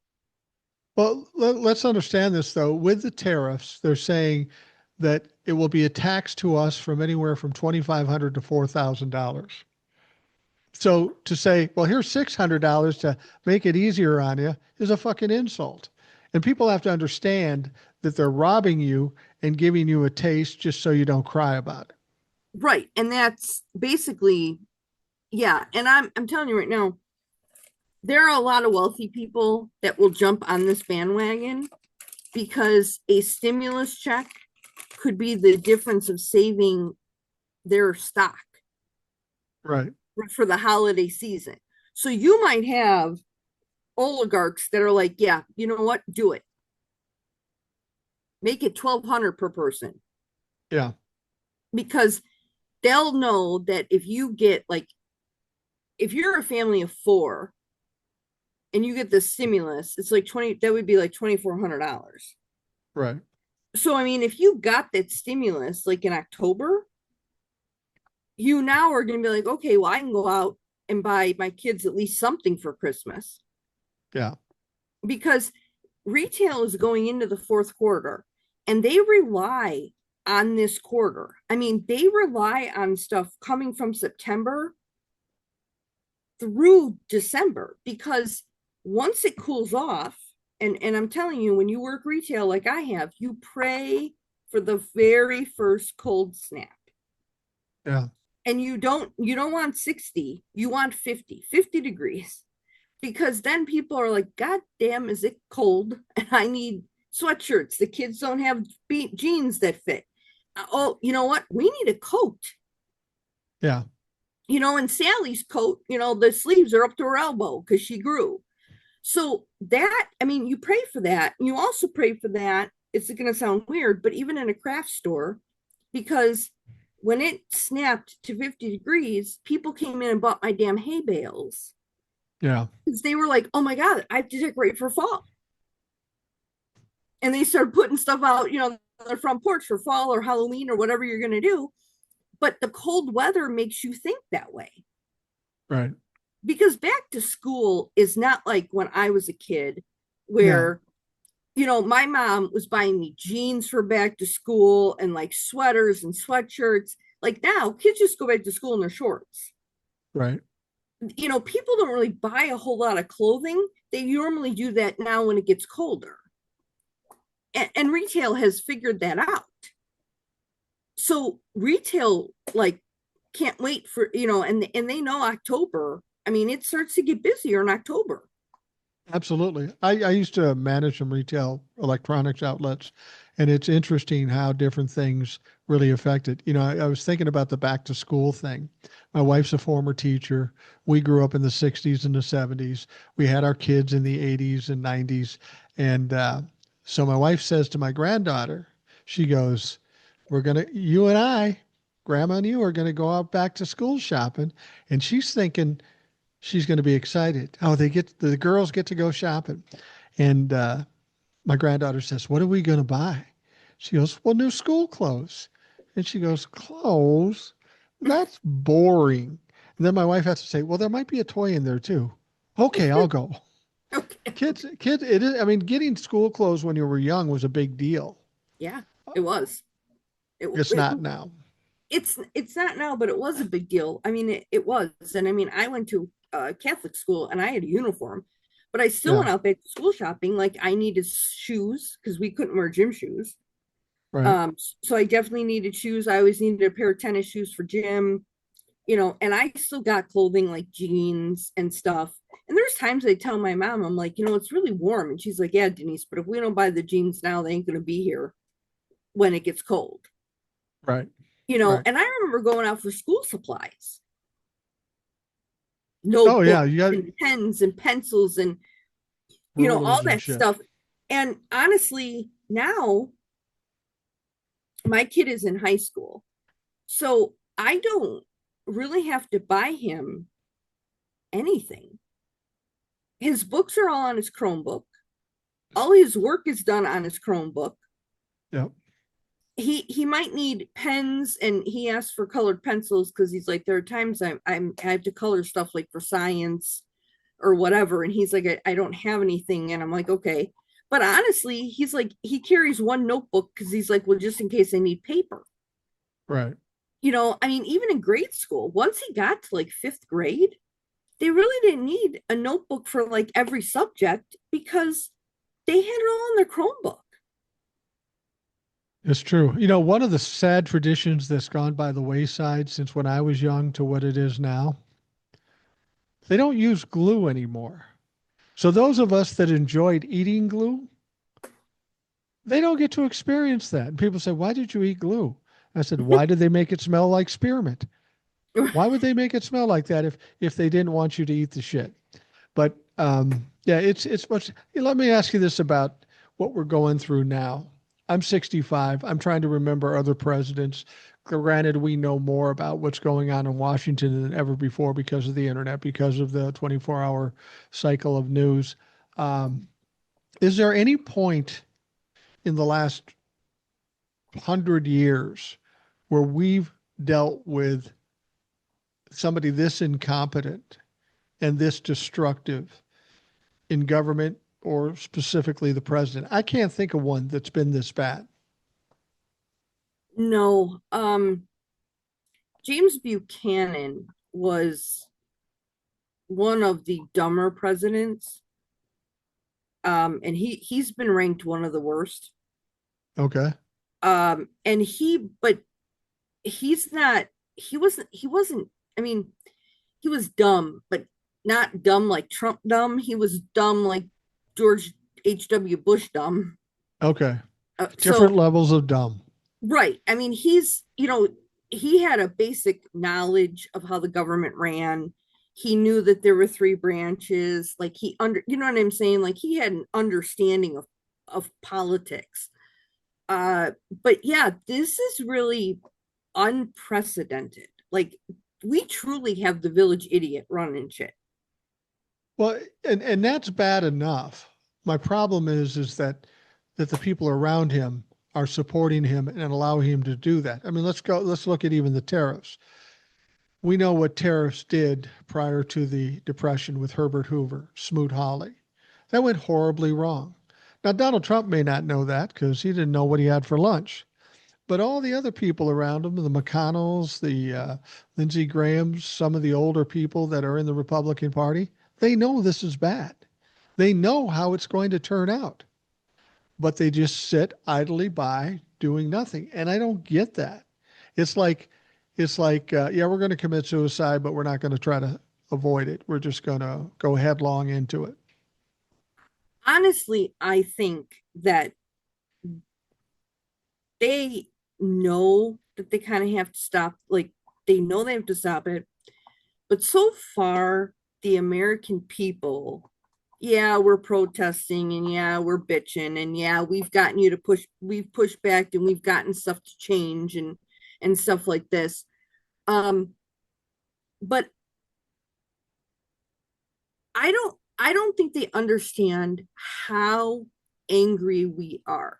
Speaker 1: Well, let's understand this though. With the tariffs, they're saying that it will be a tax to us from anywhere from $2,500 to $4,000. So to say, well, here's $600 to make it easier on you is a fucking insult. And people have to understand that they're robbing you and giving you a taste just so you don't cry about it.
Speaker 2: Right. And that's basically, yeah. And I'm telling you right now, there are a lot of wealthy people that will jump on this bandwagon because a stimulus check could be the difference of saving their stock
Speaker 1: Right.
Speaker 2: for the holiday season. So you might have oligarchs that are like, yeah, you know what? Do it. Make it 1,200 per person
Speaker 1: Yeah.
Speaker 2: because they'll know that if you get like, if you're a family of four and you get the stimulus, it's like 20, that would be like $2,400.
Speaker 1: Right.
Speaker 2: So, I mean, if you got that stimulus like in October, you now are going to be like, okay, well, I can go out and buy my kids at least something for Christmas
Speaker 1: Yeah.
Speaker 2: because retail is going into the fourth quarter and they rely on this quarter. I mean, they rely on stuff coming from September through December because once it cools off, and I'm telling you, when you work retail like I have, you pray for the very first cold snap.
Speaker 1: Yeah.
Speaker 2: And you don't want 60, you want 50 degrees because then people are like, God damn, is it cold? And I need sweatshirts. The kids don't have jeans that fit. Oh, you know what? We need a coat.
Speaker 1: Yeah.
Speaker 2: And Sally's coat, the sleeves are up to her elbow because she grew. So that, I mean, you pray for that. You also pray for that. It's going to sound weird, but even in a craft store, because when it snapped to 50 degrees, people came in and bought my damn hay bales
Speaker 1: Yeah.
Speaker 2: because they were like, oh my God, I have to decorate for fall. And they started putting stuff out, their front porch for fall or Halloween or whatever you're going to do. But the cold weather makes you think that way.
Speaker 1: Right.
Speaker 2: Because back to school is not like when I was a kid
Speaker 1: No.
Speaker 2: where, my mom was buying me jeans for back to school and like sweaters and sweatshirts. Like now, kids just go back to school in their shorts.
Speaker 1: Right.
Speaker 2: People don't really buy a whole lot of clothing. They normally do that now when it gets colder. And retail has figured that out. So retail like can't wait for, and they know October. I mean, it starts to get busier in October.
Speaker 1: Absolutely. I used to manage some retail electronics outlets, and it's interesting how different things really affect it. I was thinking about the back to school thing. My wife's a former teacher. We grew up in the 60s and the 70s. We had our kids in the 80s and 90s. And so my wife says to my granddaughter, she goes, you and I, Grandma and you are going to go out back to school shopping. And she's thinking, she's going to be excited. Oh, the girls get to go shopping. And my granddaughter says, "What are we going to buy?" She goes, "Well, new school clothes." And she goes, "Clothes? That's boring." And then my wife has to say, "Well, there might be a toy in there too." Okay, I'll go.
Speaker 2: Okay.
Speaker 1: Kids, it is, I mean, getting school clothes when you were young was a big deal.
Speaker 2: Yeah, it was. It,
Speaker 1: It's
Speaker 2: it
Speaker 1: not now.
Speaker 2: it's not now, but it was a big deal. I mean, it was. And I mean, I went to Catholic school and I had a uniform, but I still
Speaker 1: Yeah,
Speaker 2: went out back to school shopping. Like I needed shoes because we couldn't wear gym shoes.
Speaker 1: right,
Speaker 2: So I definitely needed shoes. I always needed a pair of tennis shoes for gym, and I still got clothing like jeans and stuff. And there's times I tell my mom, I'm like, it's really warm. And she's like, yeah, Denise, but if we don't buy the jeans now, they ain't going to be here when it gets cold.
Speaker 1: right, right.
Speaker 2: And I remember going out for school supplies,
Speaker 1: Oh yeah,
Speaker 2: notebooks
Speaker 1: you got
Speaker 2: and pens and pencils and, all
Speaker 1: rulers and
Speaker 2: that
Speaker 1: shit.
Speaker 2: stuff. And honestly, now my kid is in high school. So I don't really have to buy him anything. His books are all on his Chromebook. All his work is done on his Chromebook.
Speaker 1: Yep.
Speaker 2: he might need pens, and he asked for colored pencils because he's like, there are times I have to color stuff like for science or whatever, and he's like, I don't have anything, and I'm like, okay. But honestly, he's like, he carries one notebook because he's like, well, just in case I need paper.
Speaker 1: Right.
Speaker 2: I mean, even in grade school, once he got to like fifth grade, they really didn't need a notebook for like every subject because they had it all in their Chromebook.
Speaker 1: It's true. One of the sad traditions that's gone by the wayside since when I was young to what it is now, they don't use glue anymore. So those of us that enjoyed eating glue, they don't get to experience that. And people say, "Why did you eat glue?" I said, "Why did they make it smell like spearmint? Why would they make it smell like that if they didn't want you to eat the shit?" But yeah, it's much. Let me ask you this about what we're going through now. I'm 65. I'm trying to remember other presidents. Granted, we know more about what's going on in Washington than ever before because of the internet, because of the 24-hour cycle of news. Um, is there any point in the last 100 years where we've dealt with somebody this incompetent and this destructive in government or specifically the president? I can't think of one that's been this bad.
Speaker 2: No, James Buchanan was one of the dumber presidents. And he's been ranked one of the worst.
Speaker 1: Okay.
Speaker 2: And but he's not, he wasn't, I mean, he was dumb, but not dumb like Trump dumb. He was dumb like George H.W. Bush dumb.
Speaker 1: Okay. Different
Speaker 2: So,
Speaker 1: levels of dumb.
Speaker 2: right. I mean, he had a basic knowledge of how the government ran. He knew that there were three branches. Like you know what I'm saying? Like he had an understanding of politics. Uh, but yeah, this is really unprecedented. Like we truly have the village idiot running shit.
Speaker 1: Well, and that's bad enough. My problem is that the people around him are supporting him and allowing him to do that. I mean, let's look at even the tariffs. We know what tariffs did prior to the Depression with Herbert Hoover, Smoot-Hawley. That went horribly wrong. Now, Donald Trump may not know that because he didn't know what he had for lunch. But all the other people around him, the McConnells, the Lindsey Grahams, some of the older people that are in the Republican Party, they know this is bad. They know how it's going to turn out, but they just sit idly by doing nothing. And I don't get that. It's like, yeah, we're going to commit suicide, but we're not going to try to avoid it. We're just going to go headlong into it.
Speaker 2: Honestly, I think that they know that they kind of have to stop, like they know they have to stop it. But so far, the American people, yeah, we're protesting and yeah, we're bitching and yeah, we've pushed back and we've gotten stuff to change and stuff like this. Um, but I don't think they understand how angry we are.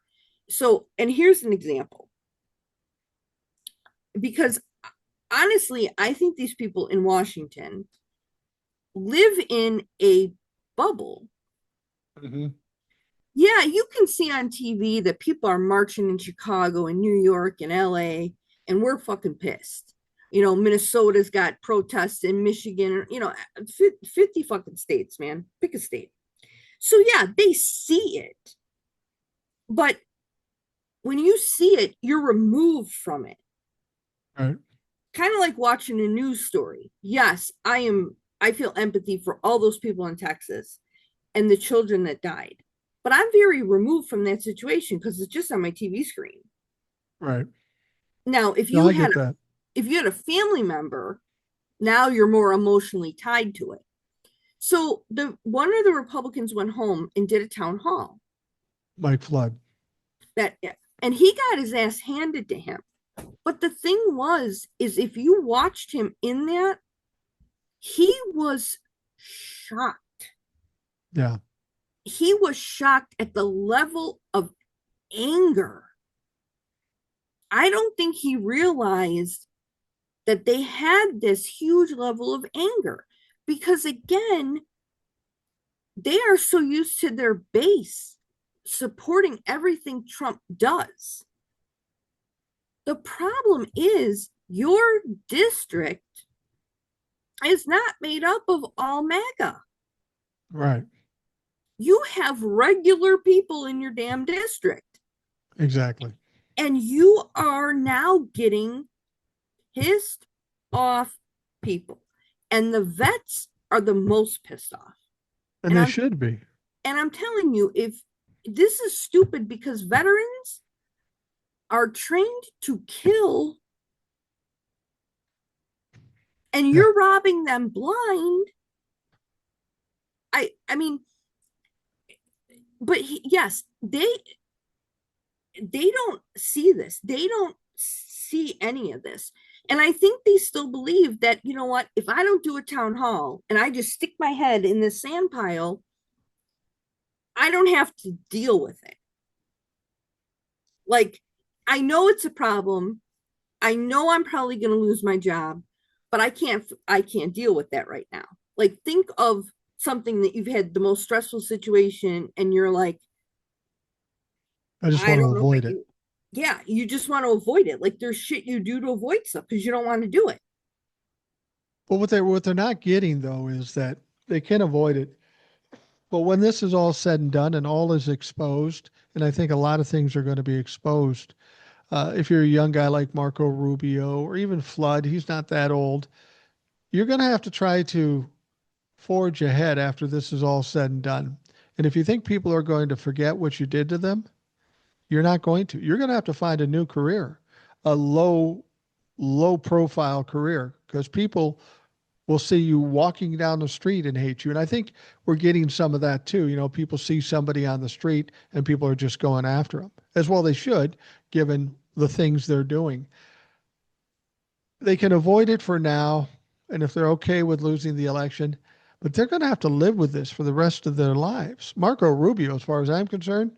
Speaker 2: So, and here's an example. Because honestly, I think these people in Washington live in a bubble.
Speaker 1: Mm-hmm.
Speaker 2: Yeah, you can see on TV that people are marching in Chicago and New York and LA, and we're fucking pissed. Minnesota's got protests in Michigan, 50 fucking states, man. Pick a state. So, yeah, they see it. But when you see it, you're removed from it.
Speaker 1: All right.
Speaker 2: Kind of like watching a news story. Yes, I feel empathy for all those people in Texas and the children that died. But I'm very removed from that situation because it's just on my TV screen.
Speaker 1: Right.
Speaker 2: Now,
Speaker 1: No, I get that.
Speaker 2: if you had a family member, now you're more emotionally tied to it. So the one of the Republicans went home and did a town hall
Speaker 1: Mike Flood.
Speaker 2: that and he got his ass handed to him. But the thing is if you watched him in that, he was shocked.
Speaker 1: Yeah.
Speaker 2: He was shocked at the level of anger I don't think he realized that they had this huge level of anger because, again, they are so used to their base supporting everything Trump does. The problem is your district is not made up of all MAGA.
Speaker 1: Right.
Speaker 2: You have regular people in your damn district,
Speaker 1: Exactly.
Speaker 2: and you are now getting pissed off people. And the vets are the most pissed off.
Speaker 1: And
Speaker 2: And
Speaker 1: they
Speaker 2: I'm
Speaker 1: should be.
Speaker 2: and I'm telling you, if this is stupid because veterans are trained to kill and
Speaker 1: Yeah.
Speaker 2: you're robbing them blind. I mean, but yes, they don't see this. They don't see any of this. And I think they still believe that, you know what, if I don't do a town hall and I just stick my head in this sand pile, I don't have to deal with it. Like, I know it's a problem. I know I'm probably going to lose my job, but I can't deal with that right now. Like, think of something that you've had the most stressful situation and you're like,
Speaker 1: I just
Speaker 2: I
Speaker 1: want to
Speaker 2: don't know
Speaker 1: avoid
Speaker 2: what
Speaker 1: it.
Speaker 2: you, yeah, you just want to avoid it. Like, there's shit you do to avoid stuff because you don't want to do it.
Speaker 1: But what they're not getting though is that they can avoid it. But when this is all said and done and all is exposed, and I think a lot of things are going to be exposed. If you're a young guy like Marco Rubio or even Flood, he's not that old. You're going to have to try to forge ahead after this is all said and done. And if you think people are going to forget what you did to them, you're not going to. You're going to have to find a new career, a low profile career, because people will see you walking down the street and hate you. And I think we're getting some of that too. You know, people see somebody on the street and people are just going after them, as well they should, given the things they're doing. They can avoid it for now, and if they're okay with losing the election, but they're going to have to live with this for the rest of their lives. Marco Rubio, as far as I'm concerned,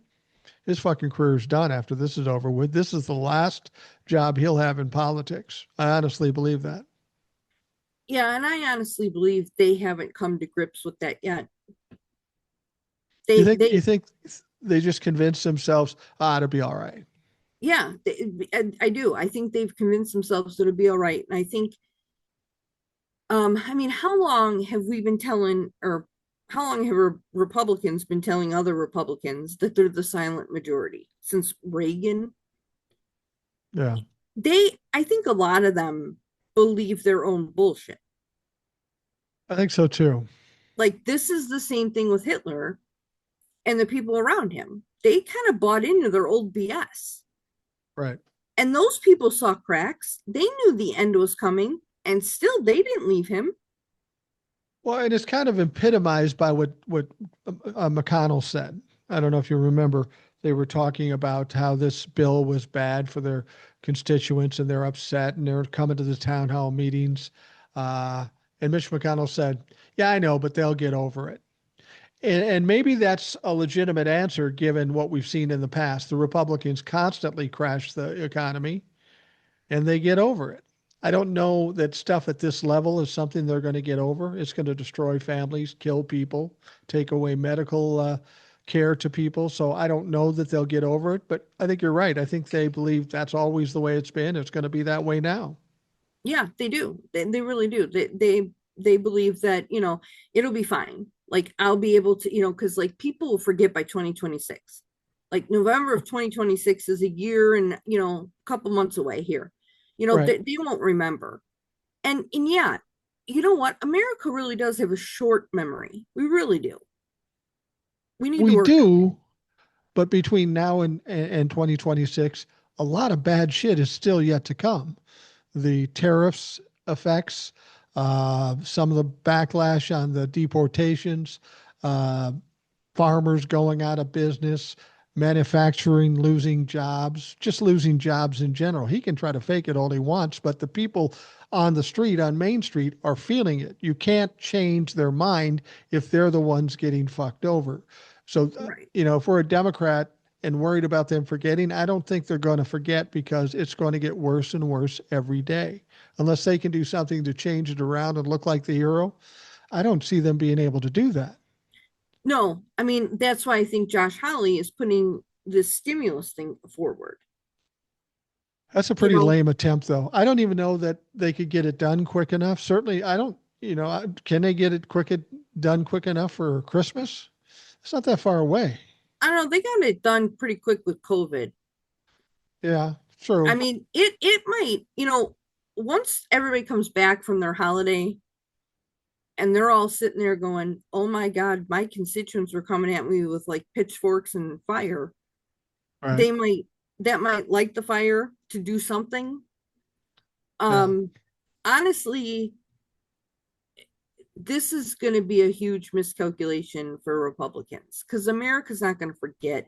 Speaker 1: his fucking career's done after this is over with. This is the last job he'll have in politics. I honestly believe that.
Speaker 2: Yeah, and I honestly believe they haven't come to grips with that yet.
Speaker 1: You
Speaker 2: They
Speaker 1: think
Speaker 2: they
Speaker 1: you think they just convince themselves, it'll be all right.
Speaker 2: yeah, I do. I think they've convinced themselves that it'll be all right. And I think, I mean, how long have we been telling, or how long have Republicans been telling other Republicans that they're the silent majority since Reagan?
Speaker 1: Yeah,
Speaker 2: I think a lot of them believe their own bullshit.
Speaker 1: I think so too.
Speaker 2: Like, this is the same thing with Hitler and the people around him. They kind of bought into their old BS.
Speaker 1: Right.
Speaker 2: And those people saw cracks. They knew the end was coming, and still they didn't leave him.
Speaker 1: Well, and it's kind of epitomized by what McConnell said. I don't know if you remember, they were talking about how this bill was bad for their constituents, and they're upset, and they're coming to the town hall meetings. Uh, and Mitch McConnell said, "Yeah, I know, but they'll get over it." And maybe that's a legitimate answer given what we've seen in the past. The Republicans constantly crash the economy and they get over it. I don't know that stuff at this level is something they're going to get over. It's going to destroy families, kill people, take away medical care to people. So I don't know that they'll get over it. But I think you're right. I think they believe that's always the way it's been. It's going to be that way now.
Speaker 2: Yeah, they do. They really do. They believe that, it'll be fine. Like, I'll be able to, because like people will forget by 2026. Like, November of 2026 is a year and, a couple months away here.
Speaker 1: Right.
Speaker 2: They won't remember. And yeah, you know what? America really does have a short memory. We really do. We need to
Speaker 1: We
Speaker 2: work on it.
Speaker 1: do, but between now and 2026, a lot of bad shit is still yet to come. The tariffs effects, some of the backlash on the deportations, uh, farmers going out of business, manufacturing losing jobs, just losing jobs in general. He can try to fake it all he wants, but the people on the street, on Main Street, are feeling it. You can't change their mind if they're the ones getting fucked over. So,
Speaker 2: Right.
Speaker 1: if we're a Democrat and worried about them forgetting, I don't think they're going to forget because it's going to get worse and worse every day. Unless they can do something to change it around and look like the hero, I don't see them being able to do that.
Speaker 2: No, I mean, that's why I think Josh Hawley is putting this stimulus thing forward.
Speaker 1: That's a
Speaker 2: You
Speaker 1: pretty
Speaker 2: know,
Speaker 1: lame attempt, though. I don't even know that they could get it done quick enough. Certainly, I don't, can they get it done quick enough for Christmas? It's not that far away.
Speaker 2: I don't know, they got it done pretty quick with COVID.
Speaker 1: Yeah,
Speaker 2: I
Speaker 1: true.
Speaker 2: mean, it might, once everybody comes back from their holiday and they're all sitting there going, "Oh my God, my constituents were coming at me with like pitchforks and fire."
Speaker 1: Right.
Speaker 2: They might that might light the fire to do something.
Speaker 1: Yeah.
Speaker 2: Um, honestly, this is going to be a huge miscalculation for Republicans because America's not going to forget.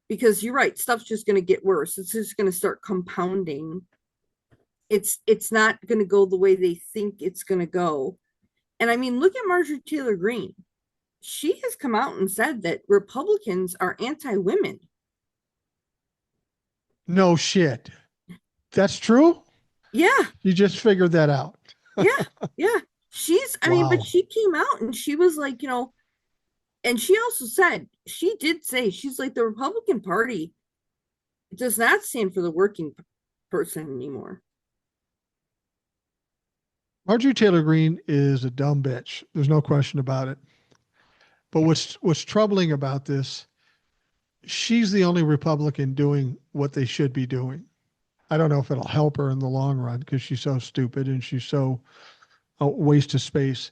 Speaker 2: Because you're right, stuff's just going to get worse. It's just going to start compounding. It's not going to go the way they think it's going to go. And I mean, look at Marjorie Taylor Greene. She has come out and said that Republicans are anti-women.
Speaker 1: No shit. That's true?
Speaker 2: Yeah,
Speaker 1: You just figured that out.
Speaker 2: yeah, yeah. I mean, but
Speaker 1: Wow.
Speaker 2: she came out and she was like, and she also said, she did say, she's like, the Republican Party does not stand for the working person anymore.
Speaker 1: Marjorie Taylor Greene is a dumb bitch. There's no question about it. But what's troubling about this, she's the only Republican doing what they should be doing. I don't know if it'll help her in the long run because she's so stupid and she's so a waste of space.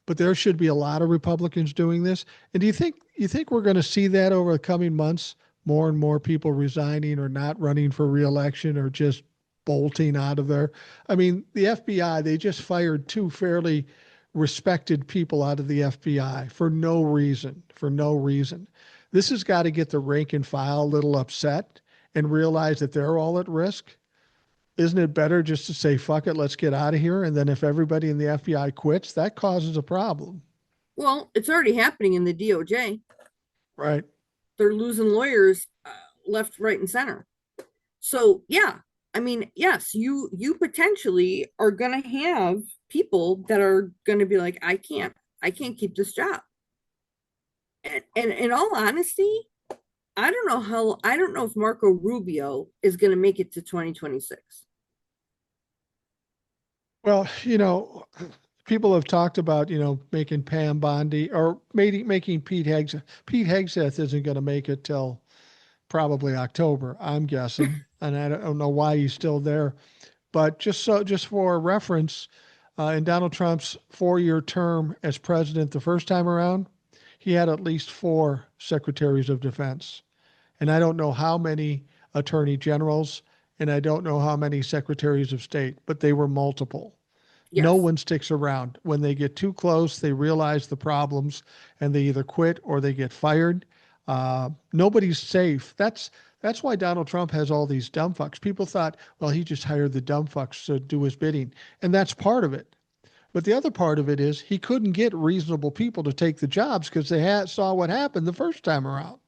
Speaker 1: But there should be a lot of Republicans doing this. And do you think we're going to see that over the coming months? More and more people resigning or not running for reelection or just bolting out of there. I mean, the FBI, they just fired two fairly respected people out of the FBI for no reason, for no reason. This has got to get the rank and file a little upset and realize that they're all at risk. Isn't it better just to say, fuck it, let's get out of here? And then if everybody in the FBI quits, that causes a problem.
Speaker 2: Well, it's already happening in the DOJ.
Speaker 1: Right.
Speaker 2: They're losing lawyers left, right, and center. So yeah, I mean, yes, you potentially are going to have people that are going to be like, I can't keep this job. And in all honesty, I don't know if Marco Rubio is going to make it to 2026.
Speaker 1: Well, people have talked about, making Pam Bondi or making Pete Hegseth. Pete Hegseth isn't going to make it till probably October, I'm guessing. And I don't know why he's still there. But just for reference, in Donald Trump's 4-year term as president the first time around, he had at least 4 secretaries of defense. And I don't know how many attorney generals, and I don't know how many secretaries of state, but they were multiple. No
Speaker 2: Yes.
Speaker 1: one sticks around. When they get too close, they realize the problems and they either quit or they get fired. Nobody's safe. That's why Donald Trump has all these dumb fucks. People thought, well, he just hired the dumb fucks to do his bidding, and that's part of it. But the other part of it is he couldn't get reasonable people to take the jobs because they saw what happened the first time around.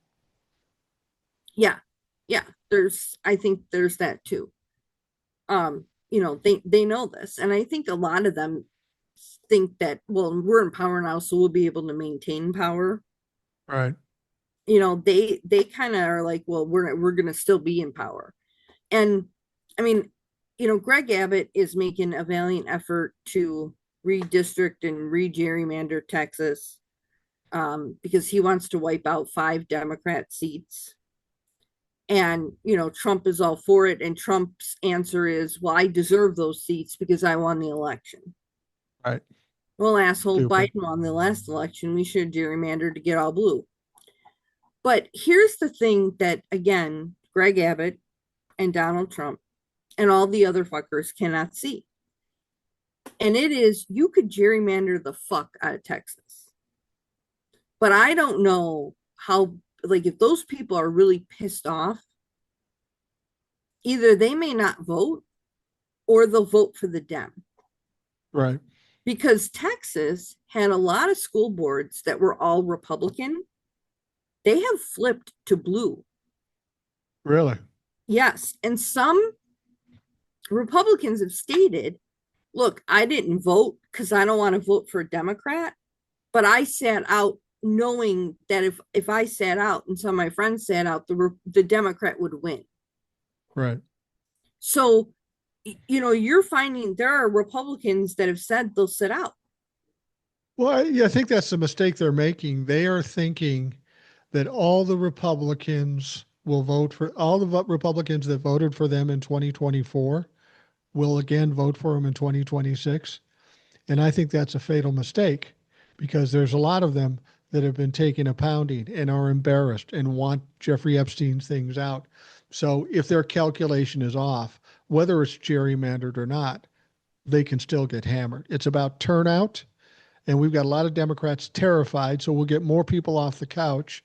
Speaker 2: Yeah. Yeah. I think there's that too. They know this. And I think a lot of them think that, well, we're in power now, so we'll be able to maintain power.
Speaker 1: Right.
Speaker 2: They kind of are like, well, we're gonna still be in power. And I mean, Greg Abbott is making a valiant effort to redistrict and re-gerrymander Texas, because he wants to wipe out 5 Democrat seats. And Trump is all for it, and Trump's answer is, well, I deserve those seats because I won the election.
Speaker 1: Right.
Speaker 2: Well, asshole,
Speaker 1: Stupid.
Speaker 2: Biden won the last election. We should gerrymander to get all blue. But here's the thing that, again, Greg Abbott and Donald Trump and all the other fuckers cannot see. And it is, you could gerrymander the fuck out of Texas. But I don't know how, like, if those people are really pissed off, either they may not vote or they'll vote for the Dem.
Speaker 1: Right.
Speaker 2: Because Texas had a lot of school boards that were all Republican, they have flipped to blue.
Speaker 1: Really?
Speaker 2: Yes. And some Republicans have stated, look, I didn't vote because I don't want to vote for a Democrat, but I sat out knowing that if I sat out and some of my friends sat out, the Democrat would win.
Speaker 1: Right.
Speaker 2: So, you're finding there are Republicans that have said they'll sit out.
Speaker 1: Well, yeah, I think that's the mistake they're making. They are thinking that all the Republicans will vote for all the Republicans that voted for them in 2024 will again vote for them in 2026. And I think that's a fatal mistake because there's a lot of them that have been taking a pounding and are embarrassed and want Jeffrey Epstein's things out. So if their calculation is off, whether it's gerrymandered or not, they can still get hammered. It's about turnout. And we've got a lot of Democrats terrified. So we'll get more people off the couch.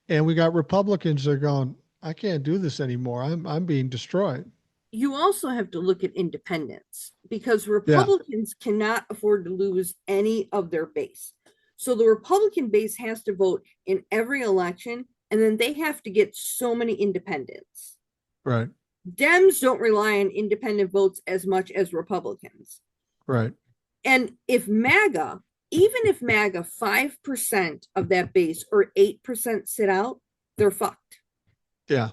Speaker 1: And we got Republicans that are going, I can't do this anymore. I'm being destroyed.
Speaker 2: You also have to look at independents because
Speaker 1: Yeah,
Speaker 2: Republicans cannot afford to lose any of their base. So the Republican base has to vote in every election, and then they have to get so many independents.
Speaker 1: right,
Speaker 2: Dems don't rely on independent votes as much as Republicans.
Speaker 1: right.
Speaker 2: And even if MAGA 5% of that base or 8% sit out, they're fucked.
Speaker 1: Yeah.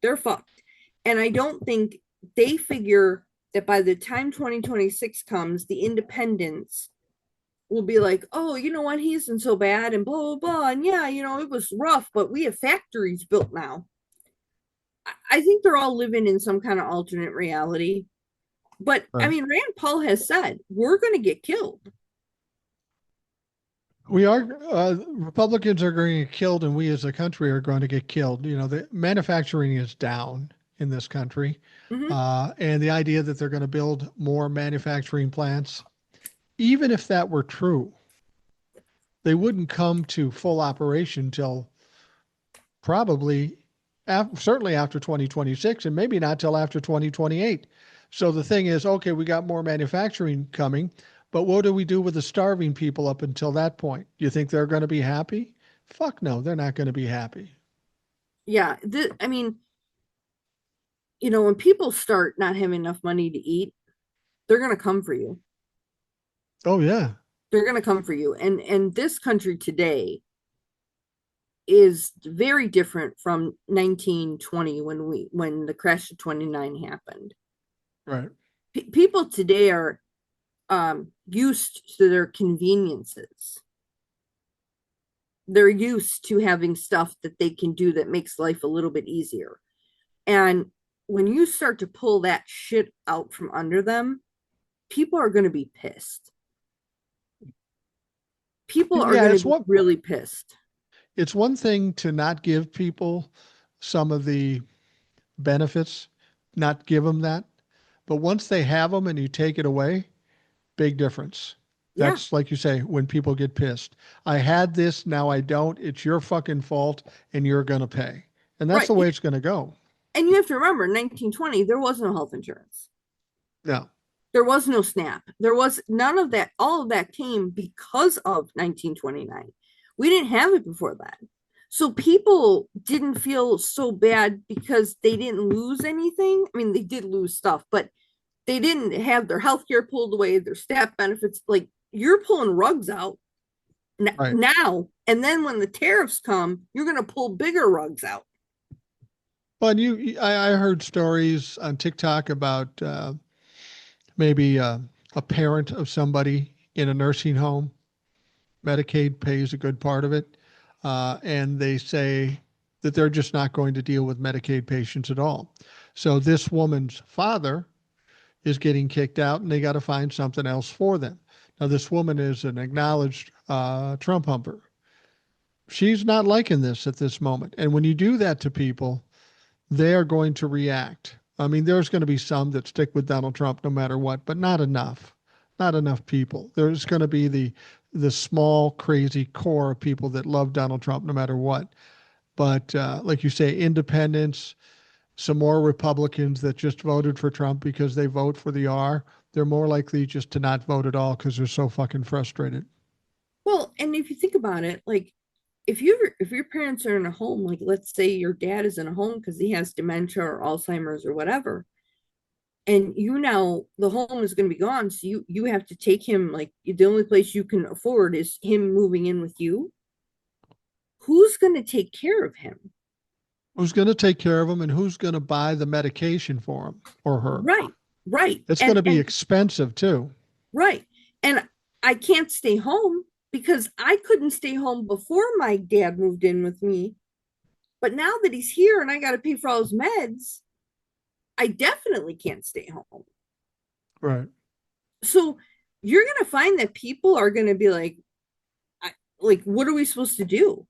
Speaker 2: They're fucked. And I don't think they figure that by the time 2026 comes, the independents will be like, oh, you know what? He isn't so bad and blah, blah, blah. And yeah, it was rough, but we have factories built now. I think they're all living in some kind of alternate reality. But I
Speaker 1: Right.
Speaker 2: mean, Rand Paul has said, we're going to get killed.
Speaker 1: We are, Republicans are going to get killed, and we as a country are going to get killed. You know, the manufacturing is down in this country.
Speaker 2: Mm-hmm.
Speaker 1: And the idea that they're going to build more manufacturing plants, even if that were true, they wouldn't come to full operation till probably certainly after 2026 and maybe not till after 2028. So the thing is, okay, we got more manufacturing coming, but what do we do with the starving people up until that point? Do you think they're going to be happy? Fuck no, they're not going to be happy.
Speaker 2: Yeah. I mean, when people start not having enough money to eat, they're going to come for you.
Speaker 1: Oh yeah,
Speaker 2: They're going to come for you. And this country today is very different from 1920 when the crash of 29 happened.
Speaker 1: right.
Speaker 2: People today are used to their conveniences. They're used to having stuff that they can do that makes life a little bit easier. And when you start to pull that shit out from under them, people are going to be pissed. People are
Speaker 1: Yeah,
Speaker 2: going to be really pissed.
Speaker 1: it's one thing to not give people some of the benefits, not give them that, but once they have them and you take it away, big difference.
Speaker 2: Yeah,
Speaker 1: That's like you say, when people get pissed. I had this, now I don't. It's your fucking fault, and you're going to pay. And that's
Speaker 2: right.
Speaker 1: the way it's going to go.
Speaker 2: And you have to remember, 1920, there was no health insurance.
Speaker 1: Yeah.
Speaker 2: There was no SNAP. There was none of that. All of that came because of 1929. We didn't have it before that. So people didn't feel so bad because they didn't lose anything. I mean, they did lose stuff, but they didn't have their health care pulled away, their staff benefits. Like, you're pulling rugs out
Speaker 1: Right.
Speaker 2: now. And then when the tariffs come, you're going to pull bigger rugs out.
Speaker 1: But I heard stories on TikTok about maybe a parent of somebody in a nursing home. Medicaid pays a good part of it. And they say that they're just not going to deal with Medicaid patients at all. So this woman's father is getting kicked out and they got to find something else for them. Now, this woman is an acknowledged Trump humper. She's not liking this at this moment. And when you do that to people, they are going to react. I mean, there's going to be some that stick with Donald Trump no matter what, but not enough. Not enough people. There's going to be the small, crazy core of people that love Donald Trump no matter what. But like you say, independents, some more Republicans that just voted for Trump because they vote for the R, they're more likely just to not vote at all because they're so fucking frustrated.
Speaker 2: Well, and if you think about it, like, if your parents are in a home, like let's say your dad is in a home because he has dementia or Alzheimer's or whatever, and you now the home is going to be gone, so you have to take him, like the only place you can afford is him moving in with you. Who's going to take care of him?
Speaker 1: Who's going to take care of him, and who's going to buy the medication for him or her?
Speaker 2: Right, right.
Speaker 1: It's going
Speaker 2: And
Speaker 1: to be expensive too.
Speaker 2: right. And I can't stay home because I couldn't stay home before my dad moved in with me. But now that he's here and I got to pay for all his meds, I definitely can't stay home.
Speaker 1: Right.
Speaker 2: So you're going to find that people are going to be like, what are we supposed to do?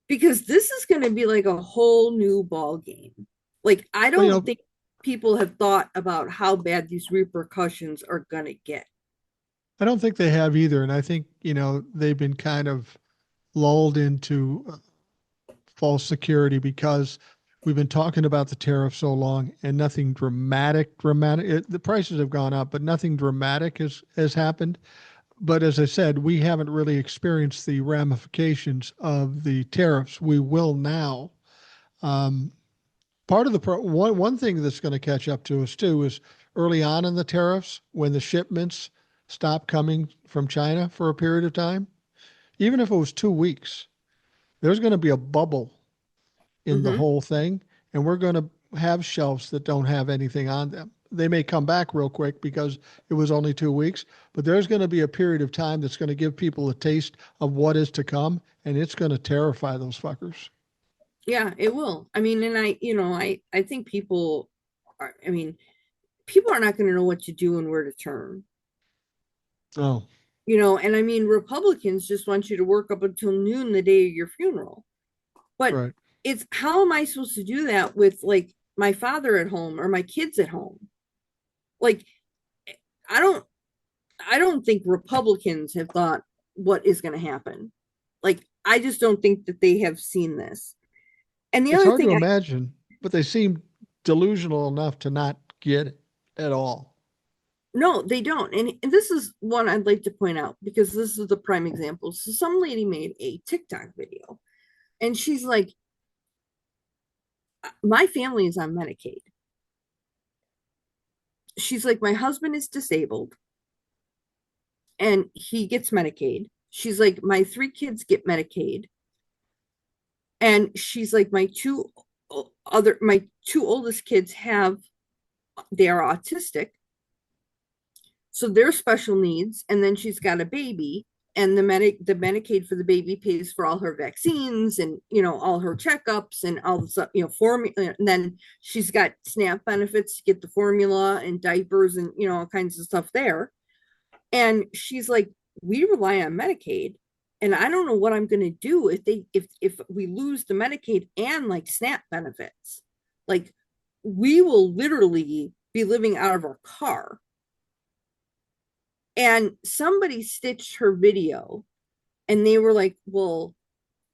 Speaker 2: Because this is going to be like a whole new ball game. Like, I
Speaker 1: Well,
Speaker 2: don't think people have thought about how bad these repercussions are going to get.
Speaker 1: I don't think they have either. And I think, they've been kind of lulled into false security because we've been talking about the tariff so long and nothing dramatic. The prices have gone up, but nothing dramatic has happened. But as I said, we haven't really experienced the ramifications of the tariffs. We will now. Um, Part of one thing that's going to catch up to us too is early on in the tariffs when the shipments stop coming from China for a period of time, even if it was 2 weeks, there's going to be a bubble in the
Speaker 2: Mm-hmm.
Speaker 1: whole thing, and we're going to have shelves that don't have anything on them. They may come back real quick because it was only 2 weeks, but there's going to be a period of time that's going to give people a taste of what is to come, and it's going to terrify those fuckers.
Speaker 2: Yeah, it will. I mean, and I think people I mean, people are not going to know what to do and where to turn.
Speaker 1: Oh,
Speaker 2: And I mean, Republicans just want you to work up until noon the day of your funeral. But
Speaker 1: right.
Speaker 2: it's how am I supposed to do that with like my father at home or my kids at home? Like, I don't I don't think Republicans have thought what is going to happen. Like, I just don't think that they have seen this. And the
Speaker 1: It's
Speaker 2: other
Speaker 1: hard to
Speaker 2: thing
Speaker 1: imagine, but they seem delusional enough to not get it at all.
Speaker 2: no, they don't. And this is one I'd like to point out because this is the prime example. So some lady made a TikTok video and she's like, my family is on Medicaid. She's like, my husband is disabled and he gets Medicaid. She's like, my three kids get Medicaid. And she's like, my two oldest kids they are autistic. So they're special needs. And then she's got a baby and the Medicaid for the baby pays for all her vaccines and all her checkups and all the stuff, formula. And then she's got SNAP benefits to get the formula and diapers and all kinds of stuff there. And she's like, we rely on Medicaid, and I don't know what I'm going to do if we lose the Medicaid and like SNAP benefits. Like, we will literally be living out of our car. And somebody stitched her video and they were like, well,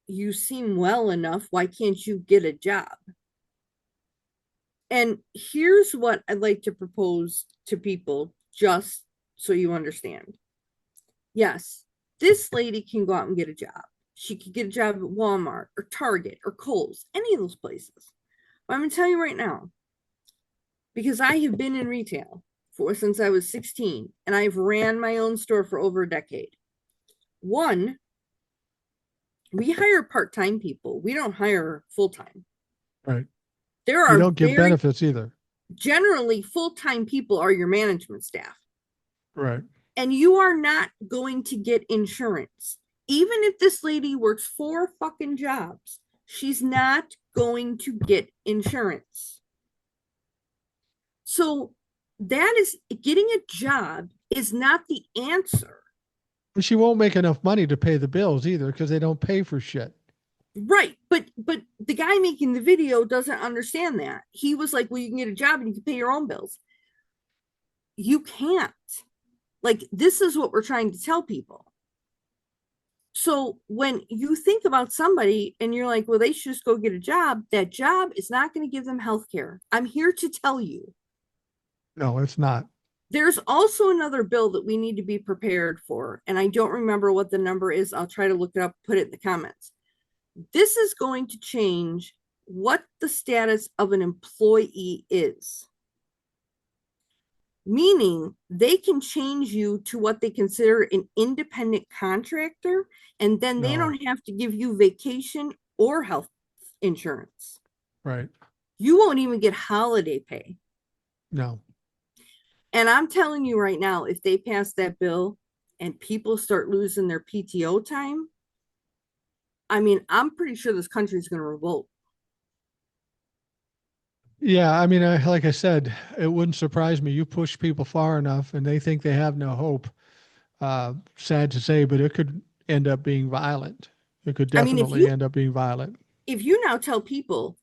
Speaker 2: you seem well enough. Why can't you get a job? And here's what I'd like to propose to people just so you understand. Yes, this lady can go out and get a job. She could get a job at Walmart or Target or Kohl's, any of those places. But I'm going to tell you right now, because I have been in retail since I was 16 and I've ran my own store for over a decade. One, we hire part-time people. We don't hire full-time.
Speaker 1: Right.
Speaker 2: There
Speaker 1: You
Speaker 2: are
Speaker 1: don't give
Speaker 2: very
Speaker 1: benefits either.
Speaker 2: generally full-time people are your management staff.
Speaker 1: Right.
Speaker 2: And you are not going to get insurance. Even if this lady works 4 fucking jobs, she's not going to get insurance. So that is getting a job is not the answer.
Speaker 1: And she won't make enough money to pay the bills either because they don't pay for shit.
Speaker 2: Right. But the guy making the video doesn't understand that. He was like, well, you can get a job and you can pay your own bills. You can't. Like, this is what we're trying to tell people. So when you think about somebody and you're like, well, they should just go get a job, that job is not going to give them health care. I'm here to tell you
Speaker 1: No, it's not.
Speaker 2: There's also another bill that we need to be prepared for, and I don't remember what the number is. I'll try to look it up, put it in the comments. This is going to change what the status of an employee is, meaning they can change you to what they consider an independent contractor, and then they
Speaker 1: No,
Speaker 2: don't have to give you vacation or health insurance.
Speaker 1: right.
Speaker 2: You won't even get holiday pay.
Speaker 1: No.
Speaker 2: And I'm telling you right now, if they pass that bill and people start losing their PTO time, I mean, I'm pretty sure this country is going to revolt.
Speaker 1: Yeah, I mean, like I said, it wouldn't surprise me. You push people far enough and they think they have no hope. Sad to say, but it could end up being violent. It could
Speaker 2: I mean,
Speaker 1: definitely end up being violent.
Speaker 2: if you now tell people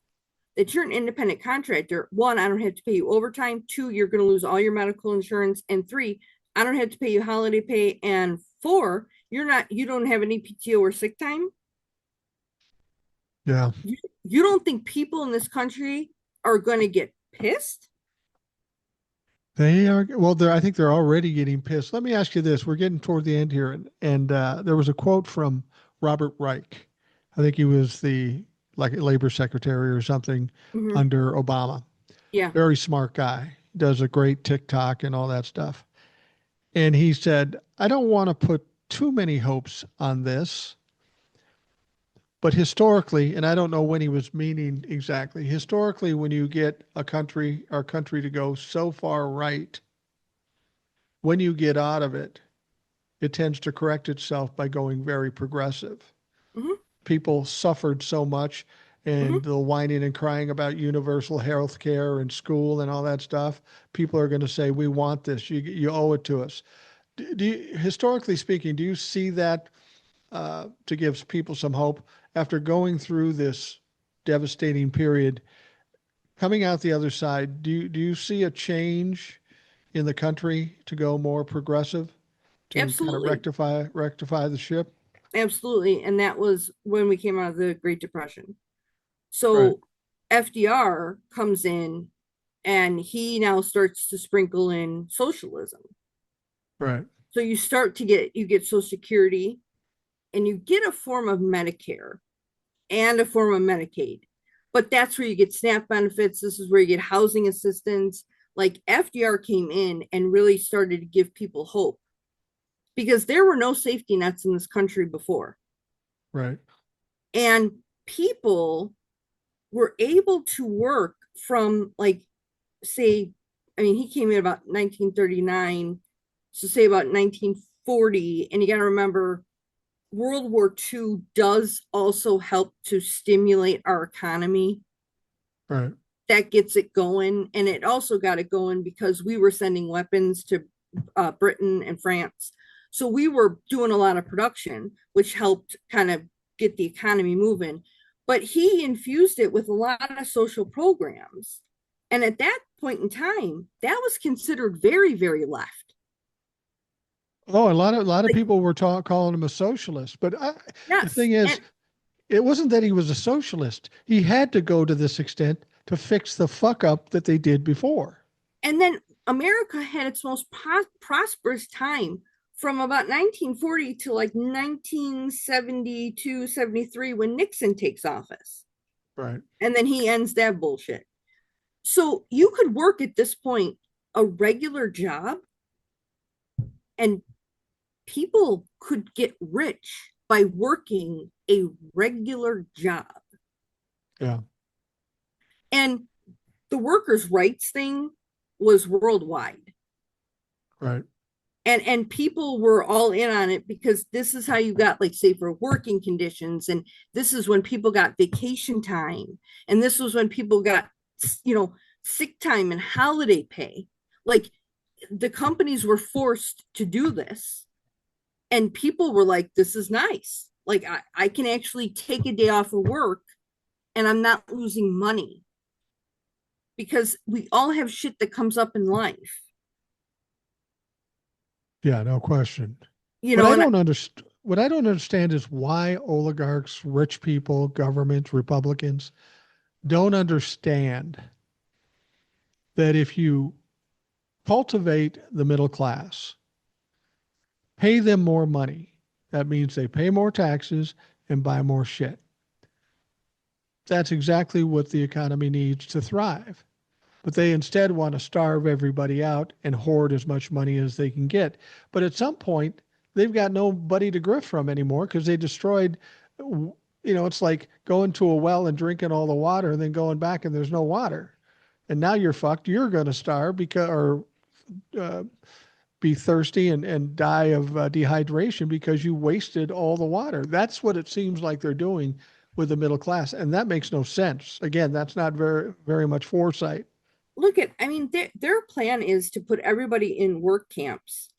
Speaker 2: that you're an independent contractor, one, I don't have to pay you overtime. Two, you're going to lose all your medical insurance. And three, I don't have to pay you holiday pay. And four, you don't have any PTO or sick time.
Speaker 1: Yeah.
Speaker 2: You don't think people in this country are going to get pissed?
Speaker 1: They are, well, I think they're already getting pissed. Let me ask you this. We're getting toward the end here. And there was a quote from Robert Reich. I think he was the like labor secretary or something
Speaker 2: Mm-hmm.
Speaker 1: under Obama.
Speaker 2: Yeah.
Speaker 1: Very smart guy. Does a great TikTok and all that stuff. And he said, I don't want to put too many hopes on this, but historically, and I don't know when he was meaning exactly, historically, when you get our country to go so far right, when you get out of it, it tends to correct itself by going very progressive.
Speaker 2: Mm-hmm.
Speaker 1: People suffered so much
Speaker 2: Mm-hmm.
Speaker 1: and the whining and crying about universal health care and school and all that stuff. People are going to say, we want this. You owe it to us. Historically speaking, do you see that to give people some hope after going through this devastating period, coming out the other side? Do you see a change in the country to go more progressive, to kind of
Speaker 2: Absolutely.
Speaker 1: rectify the ship?
Speaker 2: Absolutely. And that was when we came out of the Great Depression.
Speaker 1: Right,
Speaker 2: So FDR comes in and he now starts to sprinkle in socialism.
Speaker 1: right,
Speaker 2: So you get Social Security and you get a form of Medicare and a form of Medicaid. But that's where you get SNAP benefits. This is where you get housing assistance. Like FDR came in and really started to give people hope because there were no safety nets in this country before.
Speaker 1: right,
Speaker 2: And people were able to work from like, say, I mean, he came in about 1939, so say about 1940. And you got to remember, World War II does also help to stimulate our economy.
Speaker 1: right.
Speaker 2: That gets it going. And it also got it going because we were sending weapons to Britain and France. So we were doing a lot of production, which helped kind of get the economy moving. But he infused it with a lot of social programs. And at that point in time, that was considered very, very left.
Speaker 1: Oh, a lot of
Speaker 2: Like,
Speaker 1: people were calling him a socialist, but the
Speaker 2: yes.
Speaker 1: thing is, it wasn't that he was a socialist. He had to go to this extent to fix the fuck up that they did before.
Speaker 2: And then America had its most prosperous time from about 1940 to like 1972, 73 when Nixon takes office.
Speaker 1: Right.
Speaker 2: And then he ends that bullshit. So you could work at this point a regular job and people could get rich by working a regular job.
Speaker 1: Yeah.
Speaker 2: And the workers' rights thing was worldwide.
Speaker 1: Right.
Speaker 2: And people were all in on it because this is how you got like safer working conditions, and this is when people got vacation time, and this was when people got, you know, sick time and holiday pay. Like the companies were forced to do this, and people were like, this is nice, like I can actually take a day off of work and I'm not losing money, because we all have shit that comes up in life,
Speaker 1: Yeah, no question.
Speaker 2: you know. And
Speaker 1: What I don't understand is why oligarchs, rich people, governments, Republicans don't understand that if you cultivate the middle class, pay them more money. That means they pay more taxes and buy more shit. That's exactly what the economy needs to thrive. But they instead want to starve everybody out and hoard as much money as they can get. But at some point, they've got nobody to grift from anymore because they destroyed, it's like going to a well and drinking all the water and then going back and there's no water. And now you're fucked. You're going to starve or uh, be thirsty and die of dehydration because you wasted all the water. That's what it seems like they're doing with the middle class. And that makes no sense. Again, that's not very, very much foresight.
Speaker 2: Look at, I mean, their plan is to put everybody in work camps,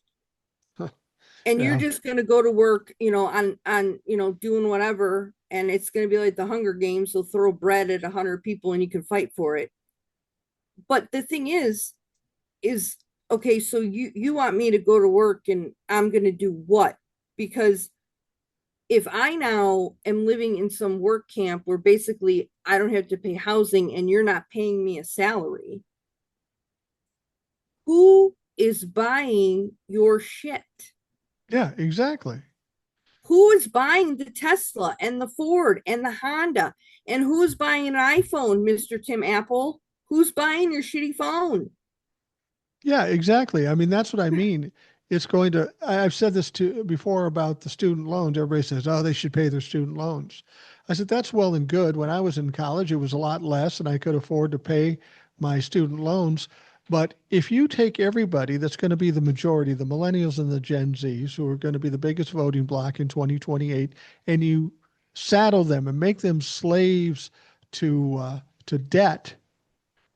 Speaker 2: and you're
Speaker 1: Yeah.
Speaker 2: just going to go to work, doing whatever, and it's going to be like the Hunger Games. They'll throw bread at 100 people and you can fight for it. But the thing is okay, so you want me to go to work and I'm going to do what? Because if I now am living in some work camp where basically I don't have to pay housing and you're not paying me a salary, who is buying your shit?
Speaker 1: Yeah, exactly.
Speaker 2: Who is buying the Tesla and the Ford and the Honda? And who's buying an iPhone, Mr. Tim Apple? Who's buying your shitty phone?
Speaker 1: Yeah, exactly. I mean, that's what I mean. It's going to, I've said this to before about the student loans. Everybody says, oh, they should pay their student loans. I said, that's well and good. When I was in college, it was a lot less and I could afford to pay my student loans. But if you take everybody that's going to be the majority, the millennials and the Gen Zs, who are going to be the biggest voting bloc in 2028, and you saddle them and make them slaves to debt,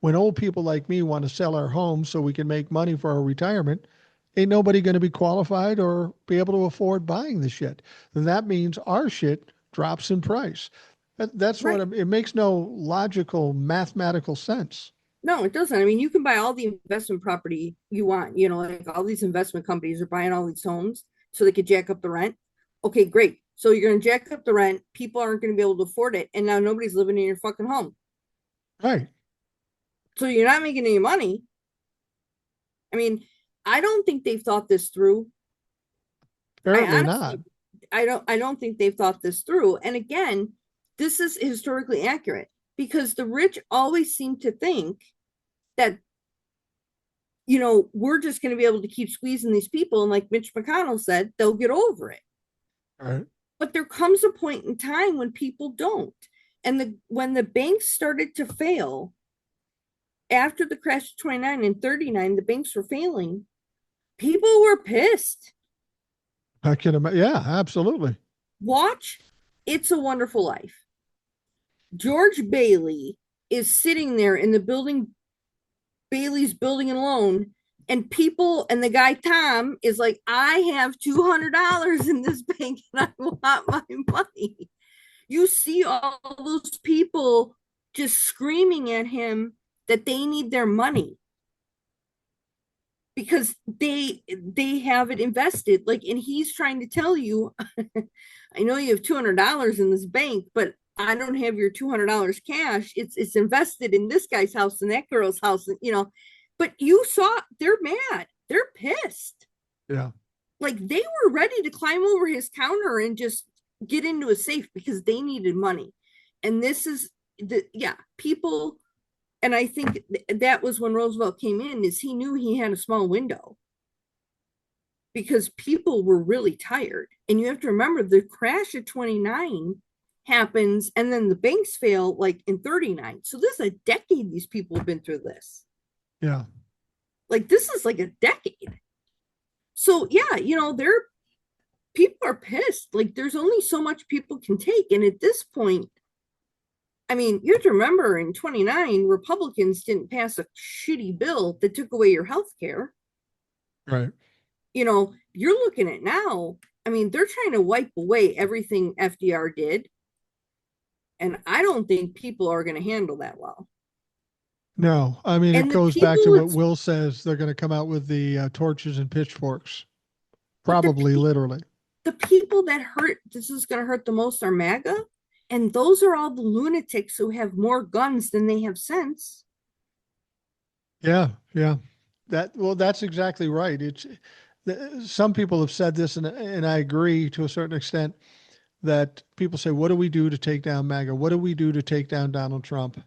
Speaker 1: when old people like me want to sell our homes so we can make money for our retirement, ain't nobody going to be qualified or be able to afford buying the shit. Then that means our shit drops in price. That's what
Speaker 2: Right.
Speaker 1: it makes no logical mathematical sense.
Speaker 2: No, it doesn't. I mean, you can buy all the investment property you want, like all these investment companies are buying all these homes so they could jack up the rent. Okay, great. So you're going to jack up the rent. People aren't going to be able to afford it. And now nobody's living in your fucking home.
Speaker 1: Right.
Speaker 2: So you're not making any money. I mean, I don't think they've thought this through. I
Speaker 1: Apparently not.
Speaker 2: honestly, I don't think they've thought this through. And again, this is historically accurate because the rich always seem to think that we're just going to be able to keep squeezing these people. And like Mitch McConnell said, they'll get over it.
Speaker 1: Right.
Speaker 2: But there comes a point in time when people don't. And when the banks started to fail after the crash of 29 and 39, the banks were failing. People were pissed.
Speaker 1: I can imagine. Yeah, absolutely.
Speaker 2: Watch It's a Wonderful Life. George Bailey is sitting there in the building, Bailey's Building and Loan, and the guy Tom is like, I have $200 in this bank and I want my money. You see all those people just screaming at him that they need their money because they have it invested, like, and he's trying to tell you, I know you have $200 in this bank, but I don't have your $200 cash. It's invested in this guy's house and that girl's house, but you saw they're mad, they're pissed,
Speaker 1: Yeah.
Speaker 2: like they were ready to climb over his counter and just get into a safe because they needed money. And this is people. And I think that was when Roosevelt came in, is he knew he had a small window because people were really tired. And you have to remember the crash of 29 happens and then the banks fail like in 39. So this is a decade these people have been through this.
Speaker 1: Yeah.
Speaker 2: Like this is like a decade. So yeah, they're people are pissed. Like there's only so much people can take. And at this point, I mean, you have to remember in 29, Republicans didn't pass a shitty bill that took away your health care.
Speaker 1: Right.
Speaker 2: You're looking at now, I mean, they're trying to wipe away everything FDR did. And I don't think people are going to handle that well.
Speaker 1: No, I mean, it
Speaker 2: And the
Speaker 1: goes back to
Speaker 2: people,
Speaker 1: what
Speaker 2: it's
Speaker 1: Will says. They're going to come out with the torches and pitchforks,
Speaker 2: but
Speaker 1: probably literally.
Speaker 2: the people that hurt, this is going to hurt the most are MAGA. And those are all the lunatics who have more guns than they have sense.
Speaker 1: Yeah. Yeah. That's exactly right. Some people have said this, and I agree to a certain extent that people say, "What do we do to take down MAGA? What do we do to take down Donald Trump?"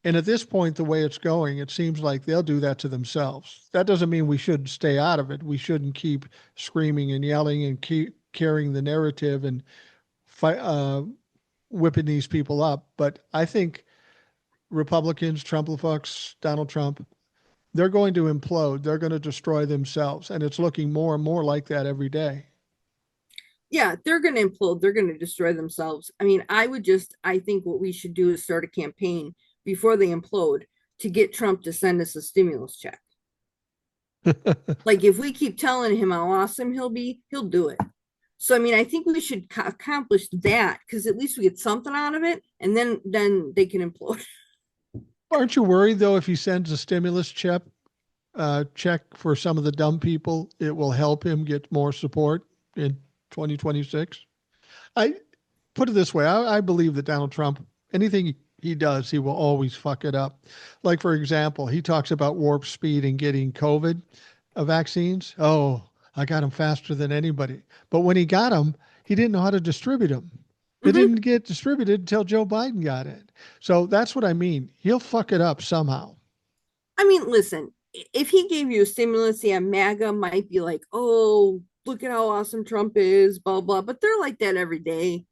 Speaker 1: And at this point, the way it's going, it seems like they'll do that to themselves. That doesn't mean we should stay out of it. We shouldn't keep screaming and yelling and keep carrying the narrative and fight, whipping these people up. But I think Republicans, Trump-a-fucks, Donald Trump, they're going to implode. They're going to destroy themselves. And it's looking more and more like that every day.
Speaker 2: Yeah, they're going to implode. They're going to destroy themselves. I mean, I think what we should do is start a campaign before they implode to get Trump to send us a stimulus check. Like, if we keep telling him how awesome he'll be, he'll do it. So, I mean, I think we should accomplish that because at least we get something out of it, and then they can implode.
Speaker 1: Aren't you worried, though, if he sends a stimulus check for some of the dumb people, it will help him get more support in 2026? I put it this way. I believe that Donald Trump, anything he does, he will always fuck it up. Like, for example, he talks about warp speed and getting COVID vaccines. Oh, I got them faster than anybody. But when he got them, he didn't know how to distribute them. It
Speaker 2: Mm-hmm.
Speaker 1: didn't get distributed until Joe Biden got it. So that's what I mean. He'll fuck it up somehow.
Speaker 2: I mean, listen, if he gave you a stimulus, yeah, MAGA might be like, oh, look at how awesome Trump is, blah, blah. But they're like that every day.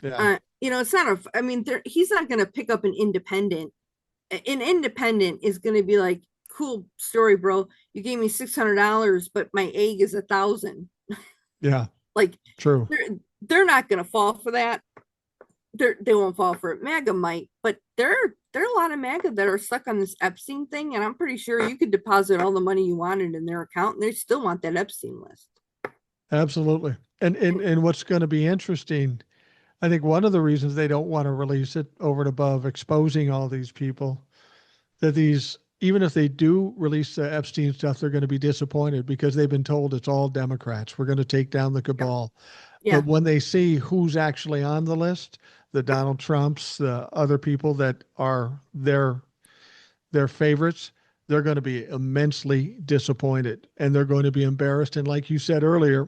Speaker 1: Yeah.
Speaker 2: It's not I mean, he's not going to pick up an independent. An independent is going to be like, cool story, bro. You gave me $600, but my egg is 1,000.
Speaker 1: Yeah.
Speaker 2: Like,
Speaker 1: True.
Speaker 2: they're not going to fall for that. They won't fall for it. MAGA might, but there are a lot of MAGA that are stuck on this Epstein thing, and I'm pretty sure you could deposit all the money you wanted in their account, and they still want that Epstein list.
Speaker 1: Absolutely. And what's going to be interesting, I think one of the reasons they don't want to release it over and above exposing all these people, that these, even if they do release the Epstein stuff, they're going to be disappointed because they've been told it's all Democrats. We're going to take down the
Speaker 2: Yeah,
Speaker 1: cabal.
Speaker 2: yeah,
Speaker 1: But when they see who's actually on the list, the Donald Trumps, the other people that are their favorites, they're going to be immensely disappointed and they're going to be embarrassed. And like you said earlier,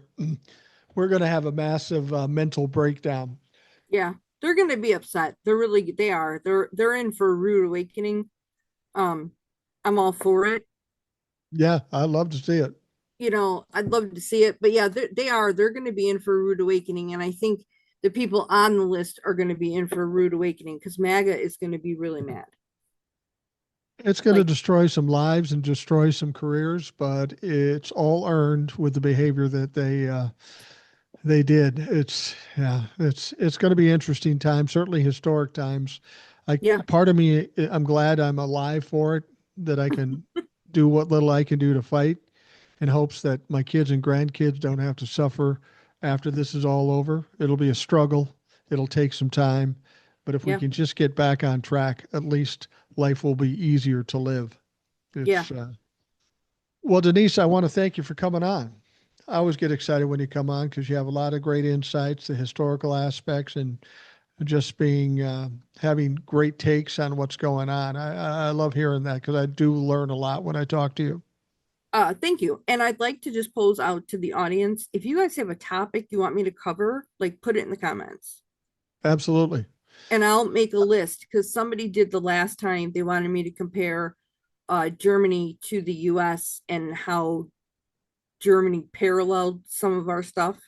Speaker 1: we're going to have a massive mental breakdown.
Speaker 2: yeah. They're going to be upset. They are. They're in for a rude awakening. Um, I'm all for it.
Speaker 1: Yeah, I love to see it.
Speaker 2: I'd love to see it, but yeah, they're going to be in for a rude awakening, and I think the people on the list are going to be in for a rude awakening because MAGA is going to be really mad.
Speaker 1: It's going to
Speaker 2: Like,
Speaker 1: destroy some lives and destroy some careers, but it's all earned with the behavior that they did. It's going to be interesting times, certainly historic times. I
Speaker 2: yeah,
Speaker 1: Part of me, I'm glad I'm alive for it, that I can do what little I can do to fight, in hopes that my kids and grandkids don't have to suffer after this is all over. It'll be a struggle. It'll take some time, but if we
Speaker 2: yeah,
Speaker 1: can just get back on track, at least life will be easier to live.
Speaker 2: yeah,
Speaker 1: It's Well, Denise, I want to thank you for coming on. I always get excited when you come on because you have a lot of great insights, the historical aspects, and just being having great takes on what's going on. I love hearing that because I do learn a lot when I talk to you.
Speaker 2: thank you. And I'd like to just pose out to the audience, if you guys have a topic you want me to cover, like, put it in the comments
Speaker 1: Absolutely.
Speaker 2: and I'll make a list because somebody did the last time. They wanted me to compare Germany to the US and how Germany paralleled some of our stuff,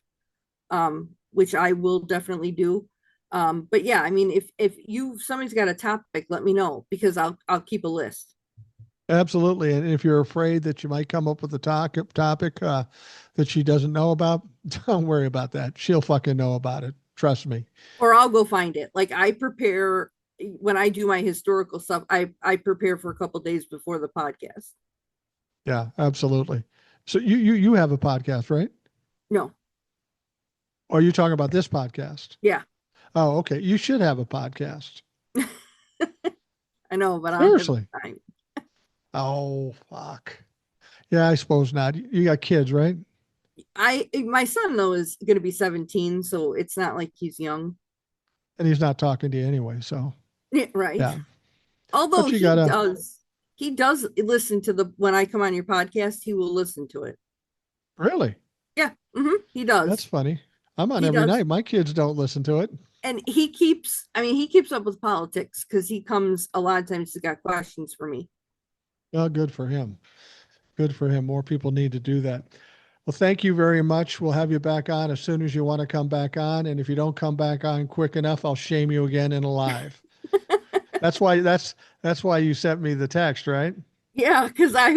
Speaker 2: which I will definitely do. But yeah, I mean, if somebody's got a topic, let me know because I'll keep a list.
Speaker 1: Absolutely. And if you're afraid that you might come up with a topic that she doesn't know about, don't worry about that. She'll fucking know about it. Trust me.
Speaker 2: Or I'll go find it. Like, I prepare when I do my historical stuff. I prepare for a couple days before the podcast.
Speaker 1: Yeah, absolutely. So you have a podcast, right?
Speaker 2: No,
Speaker 1: Or are you talking about this podcast?
Speaker 2: yeah,
Speaker 1: Oh, okay. You should have a podcast.
Speaker 2: I know, but I don't have
Speaker 1: Seriously.
Speaker 2: the time.
Speaker 1: Oh, fuck. Yeah, I suppose not. You got kids, right?
Speaker 2: My son though is going to be 17, so it's not like he's young.
Speaker 1: And he's not talking to you anyway. So,
Speaker 2: Yeah, right.
Speaker 1: yeah.
Speaker 2: Although
Speaker 1: But you
Speaker 2: he
Speaker 1: gotta,
Speaker 2: does. He does listen to the when I come on your podcast, he will listen to it.
Speaker 1: Really?
Speaker 2: Yeah, he
Speaker 1: That's
Speaker 2: does.
Speaker 1: funny. I'm on
Speaker 2: He
Speaker 1: every
Speaker 2: does.
Speaker 1: night. My kids don't listen to it.
Speaker 2: And he keeps, I mean, he keeps up with politics because he comes a lot of times to got questions for me.
Speaker 1: Oh, good for him. Good for him. More people need to do that. Well, thank you very much. We'll have you back on as soon as you want to come back on. And if you don't come back on quick enough, I'll shame you again in a live. That's why you sent me the text, right?
Speaker 2: Yeah, because I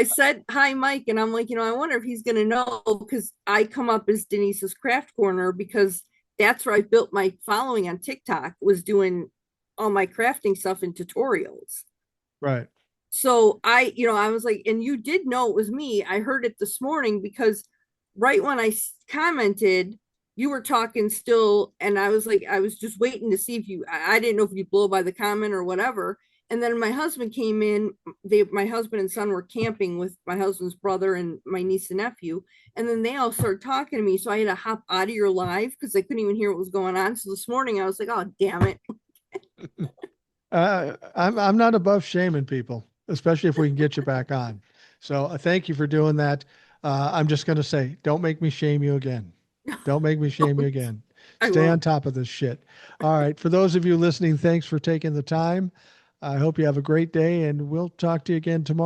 Speaker 2: said hi Mike, and I'm like, I wonder if he's gonna know because I come up as Denise's craft corner because that's where I built my following on TikTok, was doing all my crafting stuff in tutorials.
Speaker 1: Right.
Speaker 2: So I was like, and you did know it was me. I heard it this morning because right when I commented, you were talking still, and I was like, I was just waiting to see if I didn't know if you blow by the comment or whatever. And then my husband came in. My husband and son were camping with my husband's brother and my niece and nephew, and then they all started talking to me. So I had to hop out of your live because I couldn't even hear what was going on. So this morning I was like, oh damn it.
Speaker 1: I'm not above shaming people, especially if we can get you back on. So thank you for doing that. I'm just going to say, don't make me shame you again. Don't make me shame you again.
Speaker 2: I
Speaker 1: Stay on
Speaker 2: won't.
Speaker 1: top of this shit. All right. For those of you listening, thanks for taking the time. I hope you have a great day, and we'll talk to you again tomorrow.